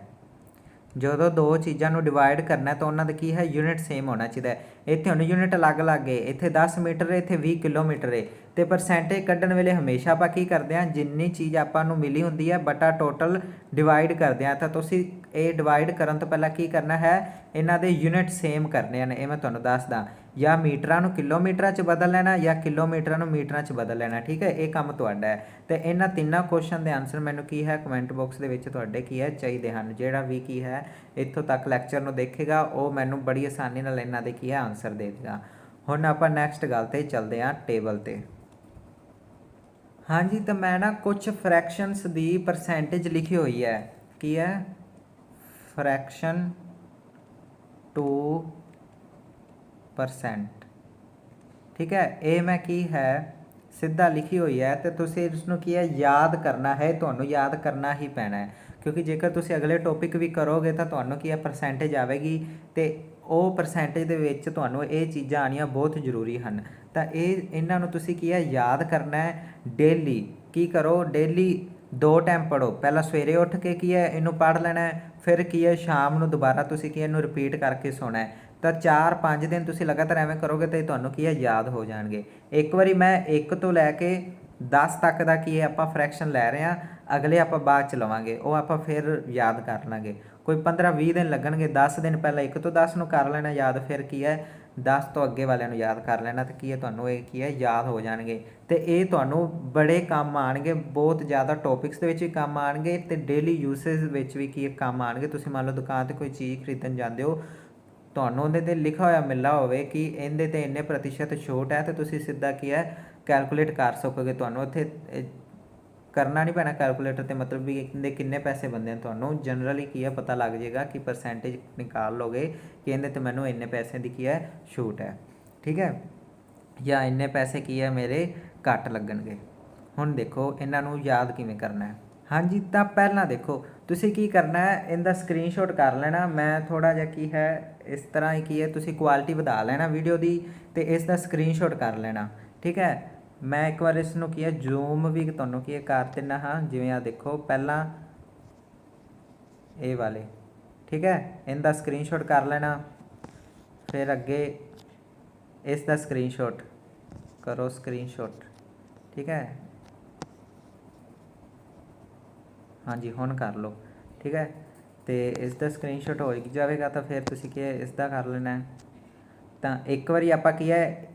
ਜਦੋਂ ਦੋ ਚੀਜ਼ਾਂ ਨੂੰ ਡਿਵਾਈਡ ਕਰਨਾ ਤਾਂ ਉਹਨਾਂ ਦਾ ਕੀ ਹੈ ਯੂਨਿਟ ਸੇਮ ਹੋਣਾ ਚਾਹੀਦਾ ਹੈ। ਇੱਥੇ ਹੁਣ ਯੂਨਿਟ ਅਲੱਗ-ਅਲੱਗ ਹੈ, ਇੱਥੇ 10 ਮੀਟਰ ਹੈ, ਇੱਥੇ 20 ਕਿਲੋਮੀਟਰ ਹੈ। ਤੇ ਪਰਸੈਂਟੇਜ ਕੱਢਣ ਵੇਲੇ ਹਮੇਸ਼ਾ ਆਪਾਂ ਕੀ ਕਰਦੇ ਹਾਂ, ਜਿੰਨੀ ਚੀਜ਼ ਆਪਾਂ ਨੂੰ ਮਿਲੀ ਹੁੰਦੀ ਹੈ ਬਟਾ ਟੋਟਲ ਡਿਵਾਈਡ ਕਰਦੇ ਹਾਂ। ਤਾਂ ਤੁਸੀਂ ਇਹ ਡਿਵਾਈਡ ਕਰਨ ਤੋਂ ਪਹਿਲਾਂ ਕੀ ਕਰਨਾ ਹੈ, ਇਹਨਾਂ ਦੇ ਯੂਨਿਟ ਸੇਮ ਕਰਨੇ ਹਨ। ਇਹ ਮੈਂ ਤੁਹਾਨੂੰ ਦੱਸਦਾ, ਜਾਂ ਮੀਟਰਾਂ ਨੂੰ ਕਿਲੋਮੀਟਰਾਂ 'ਚ ਬਦਲ ਲੈਣਾ ਜਾਂ ਕਿਲੋਮੀਟਰਾਂ ਨੂੰ ਮੀਟਰਾਂ 'ਚ ਬਦਲ ਲੈਣਾ। ਠੀਕ ਹੈ, ਇਹ ਕੰਮ ਤੁਹਾਡਾ ਹੈ। ਤੇ ਇਹਨਾਂ ਤਿੰਨਾਂ ਕੁਐਸਚਨ ਦੇ ਆਨਸਰ ਮੈਨੂੰ ਕੀ ਹੈ ਕਮੈਂਟ ਬਾਕਸ ਦੇ ਵਿੱਚ ਤੁਹਾਡੇ ਕੀ ਹੈ ਚਾਹੀਦੇ ਹਨ। ਜਿਹੜਾ ਵੀ ਕੀ ਹੈ ਇੱਥੋਂ ਤੱਕ ਲੈਕਚਰ ਨੂੰ ਦੇਖੇਗਾ ਉਹ ਮੈਨੂੰ ਬੜੀ ਆਸਾਨੀ ਨਾਲ ਇਹਨਾਂ ਦੇ ਕੀ ਹੈ ਆਨਸਰ ਦੇ ਦੇਗਾ। ਹੁਣ ਆਪਾਂ ਨੈਕਸਟ ਗੱਲ ਤੇ ਚੱਲਦੇ ਹਾਂ ਟੇਬਲ ਤੇ। ਹਾਂਜੀ, ਤਾਂ ਮੈਂ ਨਾ ਕੁਝ ਫਰੈਕਸ਼ਨਸ ਦੀ ਪਰਸੈਂਟੇਜ ਲਿਖੀ ਹੋਈ ਹੈ। ਕੀ ਹੈ, ਫਰੈਕਸ਼ਨ 2%। ਠੀਕ ਹੈ, ਇਹ ਮੈਂ ਕੀ ਹੈ ਸਿੱਧਾ ਲਿਖੀ ਹੋਈ ਹੈ ਤੇ ਤੁਸੀਂ ਇਸ ਨੂੰ ਕੀ ਹੈ ਯਾਦ ਕਰਨਾ ਹੈ। ਤੁਹਾਨੂੰ ਯਾਦ ਕਰਨਾ ਹੀ ਪੈਣਾ ਹੈ, ਕਿਉਂਕਿ ਜੇਕਰ ਤੁਸੀਂ ਅਗਲੇ ਟੌਪਿਕ ਵੀ ਕਰੋਗੇ ਤਾਂ ਤੁਹਾਨੂੰ ਕੀ ਹੈ ਪਰਸੈਂਟੇਜ ਆਵੇਗੀ ਤੇ ਉਹ ਪਰਸੈਂਟੇਜ ਦੇ ਵਿੱਚ ਤੁਹਾਨੂੰ ਇਹ ਚੀਜ਼ਾਂ ਆਉਣੀਆਂ ਬਹੁਤ ਜ਼ਰੂਰੀ ਹਨ। ਤਾਂ ਇਹਨਾਂ ਨੂੰ ਤੁਸੀਂ ਕੀ ਹੈ ਯਾਦ ਕਰਨਾ ਹੈ। ਡੇਲੀ ਕੀ ਕਰੋ, ਡੇਲੀ 2 ਟਾਈਮ ਪੜ੍ਹੋ। ਪਹਿਲਾਂ ਸਵੇਰੇ ਉੱਠ ਕੇ ਕੀ ਹੈ ਇਹਨੂੰ ਪੜ੍ਹ ਲੈਣਾ ਹੈ, ਫਿਰ ਕੀ ਹੈ ਸ਼ਾਮ ਨੂੰ ਦੁਬਾਰਾ ਤੁਸੀਂ ਕੀ ਇਹਨੂੰ ਰਿਪੀਟ ਕਰਕੇ ਸੋਣਾ ਹੈ। ਤਾਂ 4-5 ਦਿਨ ਤੁਸੀਂ ਲਗਾਤਾਰ ਐਵੇਂ ਕਰੋਗੇ ਤਾਂ ਤੁਹਾਨੂੰ ਕੀ ਹੈ ਯਾਦ ਹੋ ਜਾਣਗੇ। ਇੱਕ ਵਾਰੀ ਮੈਂ 1 ਤੋਂ ਲੈ ਕੇ 10 ਤੱਕ ਦਾ ਕੀ ਹੈ ਆਪਾਂ ਫਰੈਕਸ਼ਨ ਲੈ ਰਹੇ ਹਾਂ, ਅਗਲੇ ਆਪਾਂ ਬਾਅਦ ਚ ਲਵਾਂਗੇ, ਉਹ ਆਪਾਂ ਫਿਰ ਯਾਦ ਕਰ ਲਾਂਗੇ। ਕੋਈ 15-20 ਦਿਨ ਲੱਗਣਗੇ। 10 ਦਿਨ ਪਹਿਲਾਂ 1 ਤੋਂ 10 ਨੂੰ ਕਰ ਲੈਣਾ ਯਾਦ, ਫਿਰ ਕੀ ਹੈ 10 ਤੋਂ ਅੱਗੇ ਵਾਲਿਆਂ ਨੂੰ ਯਾਦ ਕਰ ਲੈਣਾ। ਤੇ ਕੀ ਹੈ ਤੁਹਾਨੂੰ ਇਹ ਕੀ ਹੈ ਯਾਦ ਹੋ ਜਾਣਗੇ ਤੇ ਇਹ ਤੁਹਾਨੂੰ ਬੜੇ ਕੰਮ ਆਣਗੇ, ਬਹੁਤ ਜ਼ਿਆਦਾ ਟੌਪਿਕਸ ਦੇ ਵਿੱਚ ਵੀ ਕੰਮ ਆਣਗੇ ਤੇ ਡੇਲੀ ਯੂਸੇਜ ਵਿੱਚ ਵੀ ਕੀ ਕੰਮ ਆਣਗੇ। ਤੁਸੀਂ ਮੰਨ ਲਓ ਦੁਕਾਨ ਤੇ ਕੋਈ ਚੀਜ਼ ਖਰੀਦਣ ਜਾਂਦੇ ਹੋ, ਤੁਹਾਨੂੰ ਉਹਦੇ ਤੇ ਲਿਖਿਆ ਹੋਇਆ ਮਿਲਣਾ ਹੋਵੇ ਕਿ ਇਹਦੇ ਤੇ ਇੰਨੇ ਪ੍ਰਤੀਸ਼ਤ ਛੋਟ ਹੈ, ਤੇ ਤੁਸੀਂ ਸਿੱਧਾ ਕੀ ਹੈ ਕੈਲਕੂਲੇਟ ਕਰ ਸਕੋਗੇ। ਤੁਹਾਨੂੰ ਉੱਥੇ ਕਰਨਾ ਨਹੀਂ ਪੈਣਾ ਕੈਲਕੂਲੇਟਰ ਤੇ, ਮਤਲਬ ਵੀ ਇਹਦੇ ਕਿੰਨੇ ਪੈਸੇ ਬੰਦੇ ਹਨ ਤੁਹਾਨੂੰ ਜਨਰਲੀ ਕੀ ਹੈ ਪਤਾ ਲੱਗ ਜਾਏਗਾ ਕਿ ਪਰਸੈਂਟੇਜ ਨਿਕਾਲ ਲੋਗੇ ਕਿ ਇਹਦੇ ਤੇ ਮੈਨੂੰ ਇੰਨੇ ਪੈਸੇ ਦੀ ਕੀ ਹੈ ਛੂਟ ਹੈ। ਠੀਕ ਹੈ, ਜਾਂ ਇੰਨੇ ਪੈਸੇ ਕੀ ਹੈ ਮੇਰੇ ਘੱਟ ਲੱਗਣਗੇ। ਹੁਣ ਦੇਖੋ ਇਹਨਾਂ ਨੂੰ ਯਾਦ ਕਿਵੇਂ ਕਰਨਾ ਹੈ। ਹਾਂਜੀ, ਤਾਂ ਪਹਿਲਾਂ ਦੇਖੋ ਤੁਸੀਂ ਕੀ ਕਰਨਾ ਹੈ, ਇਹਦਾ ਸਕਰੀਨਸ਼ਾਟ ਕਰ ਲੈਣਾ। ਮੈਂ ਥੋੜਾ ਜਿਹਾ ਕੀ ਹੈ ਇਸ ਤਰ੍ਹਾਂ ਹੀ ਕੀ ਹੈ ਤੁਸੀਂ ਕੁਆਲਿਟੀ ਵਧਾ ਲੈਣਾ ਵੀਡੀਓ ਦੀ ਤੇ ਇਸ ਦਾ ਸਕਰੀਨਸ਼ਾਟ ਕਰ ਲੈਣਾ। ਠੀਕ ਹੈ, ਮੈਂ ਇੱਕ ਵਾਰ ਇਸ ਨੂੰ ਕੀ ਹੈ ਜ਼ੂਮ ਵੀ ਤੁਹਾਨੂੰ ਕੀ ਕਰ ਦਿੰਦਾ ਹਾਂ। ਜਿਵੇਂ ਆ ਦੇਖੋ ਪਹਿਲਾਂ ਇਹ ਵਾਲੇ, ਠੀਕ ਹੈ, ਇਹਦਾ ਸਕਰੀਨਸ਼ਾਟ ਕਰ ਲੈਣਾ, ਫਿਰ ਅੱਗੇ ਇਸ ਦਾ ਸਕਰੀਨਸ਼ਾਟ ਕਰੋ, ਸਕਰੀਨਸ਼ਾਟ। ਠੀਕ ਹੈ, ਹਾਂਜੀ ਹੁਣ ਕਰ ਲਓ। ਠੀਕ ਹੈ, ਤੇ ਇਸ ਦਾ ਸਕਰੀਨਸ਼ਾਟ ਹੋ ਜਾਵੇਗਾ ਤਾਂ ਫਿਰ ਤੁਸੀਂ ਕੀ ਇਸ ਦਾ ਕਰ ਲੈਣਾ ਹੈ। ਤਾਂ ਇੱਕ ਵਾਰੀ ਆਪਾਂ ਕੀ ਹੈ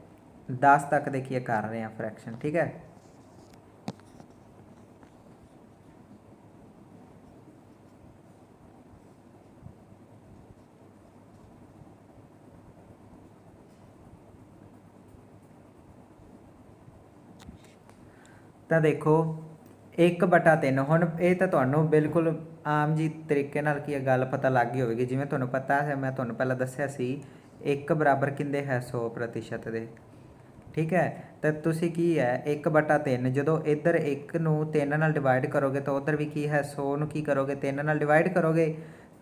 10 ਤੱਕ ਦੇਖੀਏ ਕਰ ਰਹੇ ਹਾਂ ਫਰੈਕਸ਼ਨ। ਠੀਕ ਹੈ, ਤਾਂ ਦੇਖੋ 1/3। ਹੁਣ ਇਹ ਤਾਂ ਤੁਹਾਨੂੰ ਬਿਲਕੁਲ ਆਮ ਜੀ ਤਰੀਕੇ ਨਾਲ ਕੀ ਗੱਲ ਪਤਾ ਲੱਗ ਗਈ ਹੋਵੇਗੀ। ਜਿਵੇਂ ਤੁਹਾਨੂੰ ਪਤਾ ਹੈ ਮੈਂ ਤੁਹਾਨੂੰ ਪਹਿਲਾਂ ਦੱਸਿਆ ਸੀ 1 ਬਰਾਬਰ ਕਿੰਦੇ ਹੈ 100% ਦੇ। ਠੀਕ ਹੈ, ਤਾਂ ਤੁਸੀਂ ਕੀ ਹੈ 1/3 ਜਦੋਂ ਇੱਧਰ 1 ਨੂੰ 3 ਨਾਲ ਡਿਵਾਈਡ ਕਰੋਗੇ ਤਾਂ ਉੱਧਰ ਵੀ ਕੀ ਹੈ 100 ਨੂੰ ਕੀ ਕਰੋਗੇ 3 ਨਾਲ ਡਿਵਾਈਡ ਕਰੋਗੇ,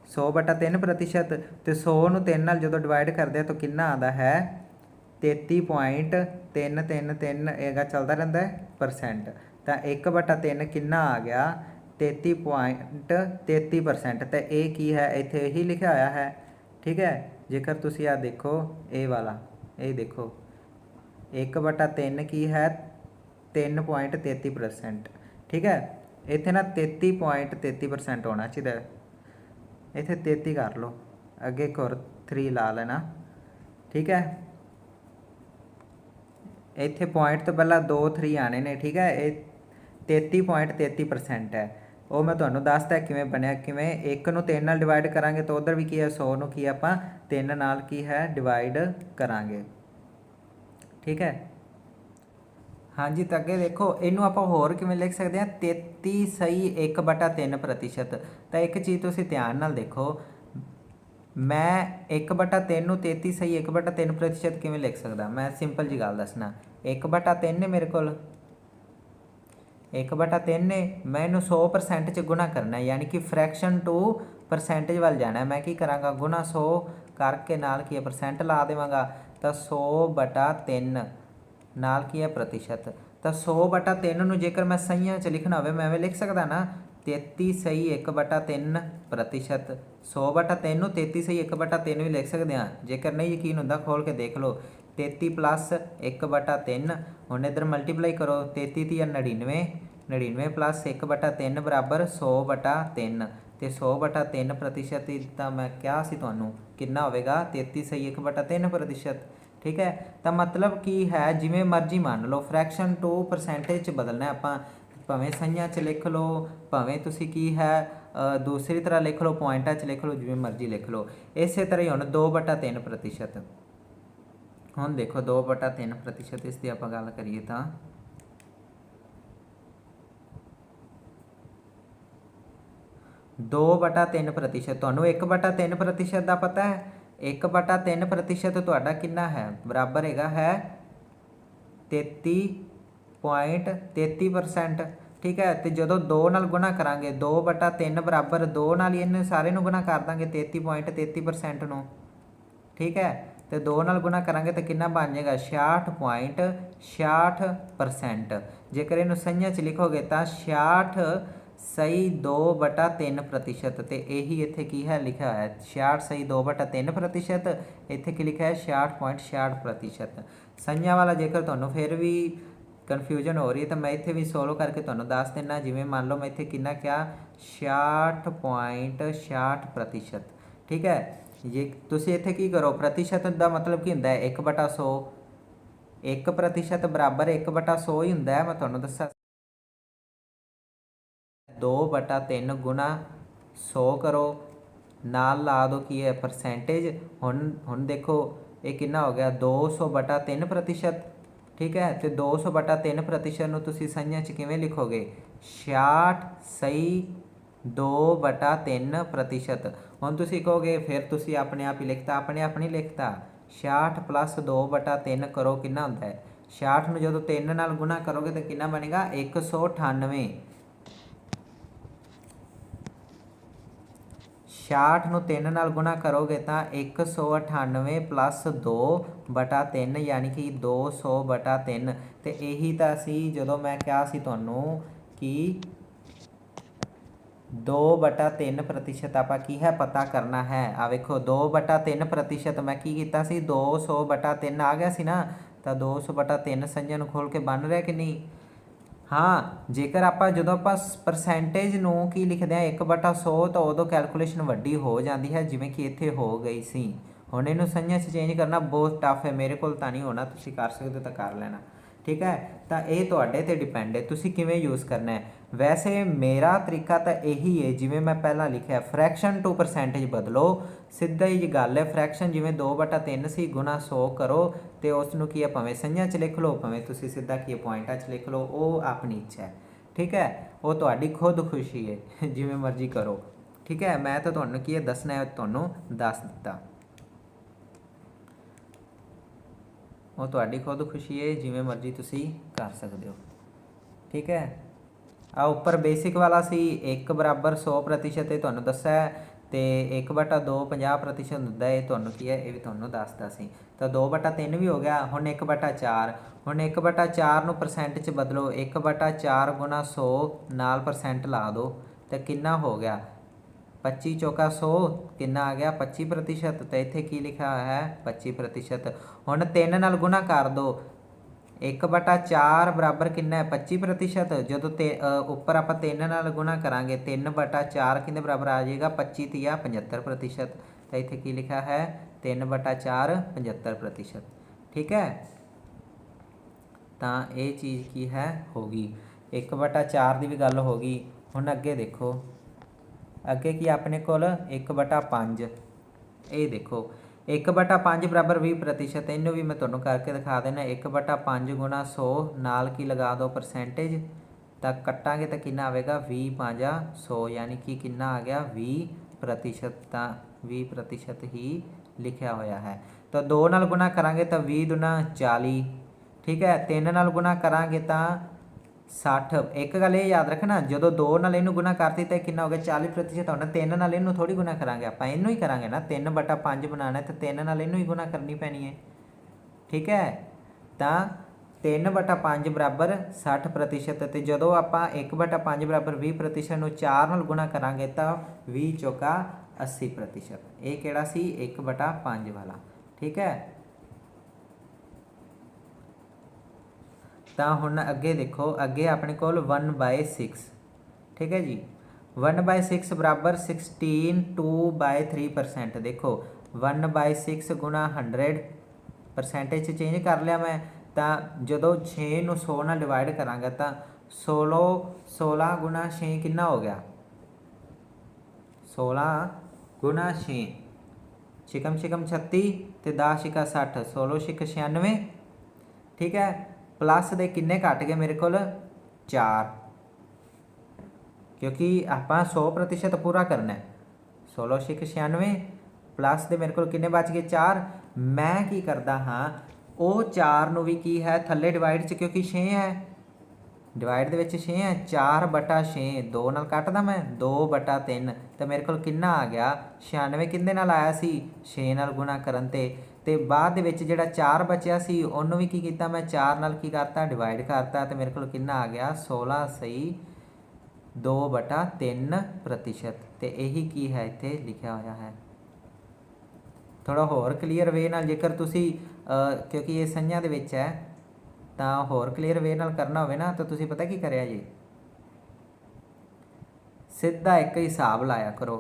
100/3%। ਤੇ 100 ਨੂੰ 3 ਨਾਲ ਜਦੋਂ ਡਿਵਾਈਡ ਕਰਦੇ ਤਾਂ ਕਿੰਨਾ ਆਉਂਦਾ ਹੈ 33.333 ਇਹਗਾ ਚੱਲਦਾ ਰਹਿੰਦਾ ਹੈ %। ਤਾਂ 1/3 ਕਿੰਨਾ ਆ ਗਿਆ 33.33%। ਤੇ ਇਹ ਕੀ ਹੈ ਇੱਥੇ ਇਹੀ ਲਿਖਿਆ ਹੋਇਆ ਹੈ। ਠੀਕ ਹੈ, ਜੇਕਰ ਤੁਸੀਂ ਆ ਦੇਖੋ ਇਹ ਵਾਲਾ, ਇਹ ਦੇਖੋ 1/3 ਕੀ ਹੈ 3.33%। ਠੀਕ ਹੈ, ਇੱਥੇ ਨਾ 33.33% ਹੋਣਾ ਚਾਹੀਦਾ, ਇੱਥੇ 33 ਕਰ ਲਓ, ਅੱਗੇ ਇੱਕ ਹੋਰ 3 ਲਾ ਲੈਣਾ। ਠੀਕ ਹੈ, ਇੱਥੇ ਪੁਆਇੰਟ ਤੋਂ ਪਹਿਲਾਂ 2 3 ਆਣੇ ਨੇ। ਠੀਕ ਹੈ, ਇਹ 33.33% ਹੈ। ਉਹ ਮੈਂ ਤੁਹਾਨੂੰ ਦੱਸਦਾ ਕਿਵੇਂ ਬਣਿਆ, ਕਿਵੇਂ 1 ਨੂੰ 3 ਨਾਲ ਡਿਵਾਈਡ ਕਰਾਂਗੇ ਤਾਂ ਉੱਧਰ ਵੀ ਕੀ ਹੈ 100 ਨੂੰ ਕੀ ਆਪਾਂ 3 ਨਾਲ ਕੀ ਹੈ ਡਿਵਾਈਡ ਕਰਾਂਗੇ। ਠੀਕ ਹੈ, ਹਾਂਜੀ, ਤਾਂ ਅੱਗੇ ਦੇਖੋ ਇਹਨੂੰ ਆਪਾਂ ਹੋਰ ਕਿਵੇਂ ਲਿਖ ਸਕਦੇ ਹਾਂ 33 ਸਹੀ 1/3%। ਤਾਂ ਇੱਕ ਚੀਜ਼ ਤੁਸੀਂ ਧਿਆਨ ਨਾਲ ਦੇਖੋ, मैं 1/3 ਨੂੰ 33 ਸਹੀ 1/3% ਕਿਵੇਂ ਲਿਖ ਸਕਦਾ? ਮੈਂ ਸਿੰਪਲ ਜੀ ਗੱਲ ਦੱਸਣਾ, 1/3 ਨੇ ਮੇਰੇ ਕੋਲ 1/3 ਨੇ, ਮੈਂ ਇਹਨੂੰ 100% 'ਚ ਗੁਣਾ ਕਰਨਾ ਯਾਨੀ ਕਿ ਫਰੈਕਸ਼ਨ ਟੂ ਪਰਸੈਂਟੇਜ ਵੱਲ ਜਾਣਾ। ਮੈਂ ਕੀ ਕਰਾਂਗਾ, ਗੁਣਾ 100 ਕਰਕੇ ਨਾਲ ਕੀ ਹੈ ਪਰਸੈਂਟ ਲਾ ਦੇਵਾਂਗਾ, ਤਾਂ 100/3 ਨਾਲ ਕੀ ਹੈ ਪ੍ਰਤੀਸ਼ਤ। ਤਾਂ 100/3 ਨੂੰ ਜੇਕਰ ਮੈਂ ਸਹੀਆਂ 'ਚ ਲਿਖਣਾ ਹੋਵੇ ਮੈਂ ਐਵੇਂ ਲਿਖ ਸਕਦਾ ਨਾ, 33 ਸਹੀ 1/3%। 100/3 ਨੂੰ 33 ਸਹੀ 1/3 ਵੀ ਲਿਖ ਸਕਦੇ ਹਾਂ। ਜੇਕਰ ਨਹੀਂ ਯਕੀਨ ਹੁੰਦਾ ਖੋਲ ਕੇ ਦੇਖ ਲਓ, 33 + 1/3। ਹੁਣ ਇੱਧਰ ਮਲਟੀਪਲਾਈ ਕਰੋ, 33 ਤੀਆ 99, 99 + 1/3 ਬਰਾਬਰ 100/3। ਅਤੇ 100/3% ਤਾਂ ਮੈਂ ਕਿਹਾ ਸੀ ਤੁਹਾਨੂੰ ਕਿੰਨਾ ਹੋਵੇਗਾ, 33 ਸਹੀ 1/3%। ਠੀਕ ਹੈ, ਤਾਂ ਮਤਲਬ ਕੀ ਹੈ, ਜਿਵੇਂ ਮਰਜ਼ੀ ਮੰਨ ਲਓ, ਫਰੈਕਸ਼ਨ ਟੂ ਪਰਸੈਂਟੇਜ 'ਚ ਬਦਲਣਾ ਆਪਾਂ, ਭਾਵੇਂ ਸਹੀਆਂ 'ਚ ਲਿਖ ਲਓ, ਭਾਵੇਂ ਤੁਸੀਂ ਕੀ ਹੈ ਦੂਸਰੀ ਤਰ੍ਹਾਂ ਲਿਖ ਲਓ, ਪੁਆਇੰਟਾਂ 'ਚ ਲਿਖ ਲਓ, ਜਿਵੇਂ ਮਰਜ਼ੀ ਲਿਖ ਲਓ। ਇਸੇ ਤਰ੍ਹਾਂ ਹੀ ਹੁਣ 2/3%। ਹੁਣ ਦੇਖੋ 2/3% ਇਸ ਦੀ ਆਪਾਂ ਗੱਲ ਕਰੀਏ ਤਾਂ 2/3%। ਤੁਹਾਨੂੰ 1/3% ਦਾ ਪਤਾ ਹੈ, 1/3% ਤੁਹਾਡਾ ਕਿੰਨਾ ਹੈ, ਬਰਾਬਰ ਹੈਗਾ ਹੈ 33.33%। ਠੀਕ ਹੈ, ਅਤੇ ਜਦੋਂ 2 ਨਾਲ ਗੁਣਾ ਕਰਾਂਗੇ 2/3 ਬਰਾਬਰ 2 ਨਾਲ ਹੀ ਇਹਨੂੰ ਸਾਰੇ ਨੂੰ ਗੁਣਾ ਕਰ ਦਾਂਗੇ 33.33% ਨੂੰ। ਠੀਕ ਹੈ, ਅਤੇ 2 ਨਾਲ ਗੁਣਾ ਕਰਾਂਗੇ ਤਾਂ ਕਿੰਨਾ ਬਣ ਜਾਏਗਾ 66.66%। ਜੇਕਰ ਇਹਨੂੰ ਸਹੀਆਂ 'ਚ ਲਿਖੋਗੇ ਤਾਂ 66 ਸਹੀ 2/3%। ਅਤੇ ਇਹੀ ਇੱਥੇ ਕੀ ਹੈ ਲਿਖਿਆ ਹੋਇਆ 66 ਸਹੀ 2/3%। ਇੱਥੇ ਕੀ ਲਿਖਿਆ ਹੈ 66.66%। ਸਹੀਆਂ ਵਾਲਾ ਜੇਕਰ ਤੁਹਾਨੂੰ ਫਿਰ ਵੀ ਕਨਫਿਊਜ਼ਨ ਹੋ ਰਹੀ ਹੈ ਤਾਂ ਮੈਂ ਇੱਥੇ ਵੀ ਸੋਲਵ ਕਰਕੇ ਤੁਹਾਨੂੰ ਦੱਸ ਦਿੰਦਾ। ਜਿਵੇਂ ਮੰਨ ਲਓ ਮੈਂ ਇੱਥੇ ਕਿੰਨਾ ਕਿਹਾ 66.66%। ਠੀਕ ਹੈ, ਜੇ ਤੁਸੀਂ ਇੱਥੇ ਕੀ ਕਰੋ, ਪ੍ਰਤੀਸ਼ਤ ਦਾ ਮਤਲਬ ਕੀ ਹੁੰਦਾ ਹੈ 1/100। 1% ਬਰਾਬਰ 1/100 ਹੀ ਹੁੰਦਾ ਹੈ। ਮੈਂ ਤੁਹਾਨੂੰ ਦੱਸਾਂ 2/3 ਗੁਣਾ 100 ਕਰੋ, ਨਾਲ ਲਾ ਦਿਓ ਕੀ ਹੈ ਪਰਸੈਂਟੇਜ। ਹੁਣ ਦੇਖੋ ਇਹ ਕਿੰਨਾ ਹੋ ਗਿਆ 200/3%। ਠੀਕ ਹੈ, ਅਤੇ 200/3% ਨੂੰ ਤੁਸੀਂ ਸਹੀਆਂ 'ਚ ਕਿਵੇਂ ਲਿਖੋਗੇ 66 ਸਹੀ 2/3%। ਹੁਣ ਤੁਸੀਂ ਕਹੋਗੇ ਫਿਰ ਤੁਸੀਂ ਆਪਣੇ ਆਪ ਹੀ ਲਿਖਤਾ, ਆਪਣੇ ਆਪ ਨਹੀਂ ਲਿਖਤਾ। 66 + 2/3 ਕਰੋ ਕਿੰਨਾ ਹੁੰਦਾ ਹੈ, 66 ਨੂੰ ਜਦੋਂ 3 ਨਾਲ ਗੁਣਾ ਕਰੋਗੇ ਤਾਂ ਕਿੰਨਾ ਬਣੇਗਾ 198। 66 ਨੂੰ 3 ਨਾਲ ਗੁਣਾ ਕਰੋਗੇ ਤਾਂ 198 + 2/3 ਯਾਨੀ ਕਿ 200/3। ਅਤੇ ਇਹੀ ਤਾਂ ਸੀ ਜਦੋਂ ਮੈਂ ਕਿਹਾ ਸੀ ਤੁਹਾਨੂੰ ਕਿ 2/3% ਆਪਾਂ ਕੀ ਹੈ ਪਤਾ ਕਰਨਾ ਹੈ। ਆ ਵੇਖੋ 2/3% ਮੈਂ ਕੀ ਕੀਤਾ ਸੀ 200/3 ਆ ਗਿਆ ਸੀ ਨਾ, ਤਾਂ 200/3 ਸੰਜਾ ਨੂੰ ਖੋਲ ਕੇ ਬਣ ਰਿਹਾ ਕਿ ਨਹੀਂ। ਹਾਂ, ਜੇਕਰ ਆਪਾਂ ਜਦੋਂ ਆਪਾਂ ਪਰਸੈਂਟੇਜ ਨੂੰ ਕੀ ਲਿਖਦੇ ਹਾਂ 1/100 ਤਾਂ ਉਦੋਂ ਕੈਲਕੂਲੇਸ਼ਨ ਵੱਡੀ ਹੋ ਜਾਂਦੀ ਹੈ, ਜਿਵੇਂ ਕਿ ਇੱਥੇ ਹੋ ਗਈ ਸੀ। ਹੁਣ ਇਹਨੂੰ ਸੰਜਾ 'ਚ ਚੇਂਜ ਕਰਨਾ ਬਹੁਤ ਟਫ ਹੈ, ਮੇਰੇ ਕੋਲ ਤਾਂ ਨਹੀਂ ਹੋਣਾ, ਤੁਸੀਂ ਕਰ ਸਕਦੇ ਹੋ ਤਾਂ ਕਰ ਲੈਣਾ। ਠੀਕ ਹੈ, ਤਾਂ ਇਹ ਤੁਹਾਡੇ 'ਤੇ ਡਿਪੈਂਡ ਹੈ ਤੁਸੀਂ ਕਿਵੇਂ ਯੂਜ਼ ਕਰਨਾ ਹੈ। ਵੈਸੇ ਮੇਰਾ ਤਰੀਕਾ ਤਾਂ ਇਹੀ ਹੈ ਜਿਵੇਂ ਮੈਂ ਪਹਿਲਾਂ ਲਿਖਿਆ, ਫਰੈਕਸ਼ਨ ਟੂ ਪਰਸੈਂਟੇਜ ਬਦਲੋ, ਸਿੱਧਾ ਹੀ ਜੀ ਗੱਲ ਹੈ। ਫਰੈਕਸ਼ਨ ਜਿਵੇਂ 2/3 ਸੀ ਗੁਣਾ 100 ਕਰੋ, ਅਤੇ ਉਸ ਨੂੰ ਕੀ ਹੈ ਭਾਵੇਂ ਸੰਜਾ 'ਚ ਲਿਖ ਲਓ, ਭਾਵੇਂ ਤੁਸੀਂ ਸਿੱਧਾ ਕੀ ਪੁਆਇੰਟਾਂ 'ਚ ਲਿਖ ਲਓ, ਉਹ ਆਪਣੀ ਇੱਛਾ ਹੈ। ਠੀਕ ਹੈ, ਉਹ ਤੁਹਾਡੀ ਖੁਦ ਖੁਸ਼ੀ ਹੈ, ਜਿਵੇਂ ਮਰਜ਼ੀ ਕਰੋ। ਠੀਕ ਹੈ, ਮੈਂ ਤਾਂ ਤੁਹਾਨੂੰ ਕੀ ਹੈ ਦੱਸਣਾ ਹੈ ਤੁਹਾਨੂੰ ਦੱਸ ਦਿੱਤਾ, ਉਹ ਤੁਹਾਡੀ ਖੁਦ ਖੁਸ਼ੀ ਹੈ, ਜਿਵੇਂ ਮਰਜ਼ੀ ਤੁਸੀਂ ਕਰ ਸਕਦੇ ਹੋ। ਠੀਕ ਹੈ, ਆ ਉੱਪਰ ਬੇਸਿਕ ਵਾਲਾ ਸੀ 1 = 100% ਇਹ ਤੁਹਾਨੂੰ ਦੱਸਿਆ, ਅਤੇ 1/2 50% ਹੁੰਦਾ, ਇਹ ਤੁਹਾਨੂੰ ਕੀ ਹੈ ਇਹ ਵੀ ਤੁਹਾਨੂੰ ਦੱਸਦਾ ਸੀ। ਤਾਂ 2/3 ਵੀ ਹੋ ਗਿਆ। ਹੁਣ 1/4, ਹੁਣ 1/4 ਨੂੰ ਪਰਸੈਂਟ 'ਚ ਬਦਲੋ, 1/4 ਗੁਣਾ 100 ਨਾਲ ਪਰਸੈਂਟ ਲਾ ਦਿਓ, ਤਾਂ ਕਿੰਨਾ ਹੋ ਗਿਆ 25 ਚੌਕਾ 100 ਕਿੰਨਾ ਆ ਗਿਆ 25%। ਤਾਂ ਇੱਥੇ ਕੀ ਲਿਖਿਆ ਹੋਇਆ ਹੈ 25%। ਹੁਣ 3 ਨਾਲ ਗੁਣਾ ਕਰ ਦਿਓ, 1/4 ਬਰਾਬਰ ਕਿੰਨਾ ਹੈ 25%। ਜਦੋਂ ਉੱਪਰ ਆਪਾਂ 3 ਨਾਲ ਗੁਣਾ ਕਰਾਂਗੇ 3/4 ਕਿੰਨੇ ਬਰਾਬਰ ਆ ਜਾਏਗਾ 25 ਤੀਆ 75%। ਤਾਂ ਇੱਥੇ ਕੀ ਲਿਖਿਆ ਹੈ 3/4 75%। ਠੀਕ ਹੈ, ਤਾਂ ਇਹ ਚੀਜ਼ ਕੀ ਹੈ ਹੋ ਗਈ, 1/4 ਦੀ ਵੀ ਗੱਲ ਹੋ ਗਈ। ਹੁਣ ਅੱਗੇ ਦੇਖੋ, ਅੱਗੇ ਕੀ ਆਪਣੇ ਕੋਲ 1/5, ਇਹ ਦੇਖੋ 1/5 ਬਰਾਬਰ 20%। ਇਹਨੂੰ ਵੀ ਮੈਂ ਤੁਹਾਨੂੰ ਕਰਕੇ ਦਿਖਾ ਦੇਣਾ, 1/5 ਗੁਣਾ 100 ਨਾਲ ਕੀ ਲਗਾ ਦਿਓ ਪਰਸੈਂਟੇਜ, ਤਾਂ ਕੱਟਾਂਗੇ ਤਾਂ ਕਿੰਨਾ ਆਵੇਗਾ 20 × 100 ਯਾਨੀ ਕਿ ਕਿੰਨਾ ਆ ਗਿਆ 20 प्रतिशत, ਤਾਂ 20% ही लिखिया होया है। तो 2 नाल गुणा करांगे तो 20 दूना 40, ठीक है। 3 नाल गुणा करांगे तो 60। एक गल ये याद रखना, जो 2 नाल इनू गुणा करती तो कितना हो गया 40% होना। 3 नाल इनू थोड़ी गुणा करांगे, आप इनू ही करांगे ना। 3/5 बनाना है तो 3 नाल इनू ही गुणा करनी पैनी है, ठीक है। तो 3/5 बराबर 60%। तो जो आप 1/5 बराबर 20% 4 नाल गुणा करांगे तो 20 चौका 80%। ये किहड़ा सी 1/5 वाला, ठीक है। तो हुण अगे देखो, अगे अपने कोल 1/6, ठीक है जी। 1/6 बराबर 16 2/3%। देखो 1/6 गुणा 100 परसेंटेज चेंज कर लिया मैं। तो जो 6 नूं 100 नाल डिवाइड करांगा तो 16 गुणा 6 कितना हो गया, 16 गुणा 6, छिकम छिकम 36 तो 10 छिका 60, 16 छिक 96, ठीक है। प्लस दे किन्ने घट गए मेरे को 4, क्योंकि आप 100% पूरा करना है। 16 छिक 96 प्लस दे मेरे को किन्ने बच गए 4। मैं की करदा हाँ, वो 4 नूं भी की है थल्ले डिवाइड च, क्योंकि 6 है डिवाइड दे विच 6 है, 4/6 2 नाल कटदा मैं 2/3, तो मेरे को कितना आ गया 96। किंदे नाल आया सी 6 नाल गुणा करन ते बाद दे विच जिहड़ा 4 बचिया सी उहनूं भी की कीता मैं 4 नाल की करता डिवाइड करता, तो मेरे को कितना आ गया 16 सही 2/3%। तो यही की है इत्थे लिखिया होया है। थोड़ा होर क्लीयर वे नाल जेकर तुसी क्योंकि ये संज्ञा दे विच है, तो होर क्लीयर वे नाल करना होवे ना, तो तुसी पता की करिया जी, सीधा एक हिसाब लाया करो।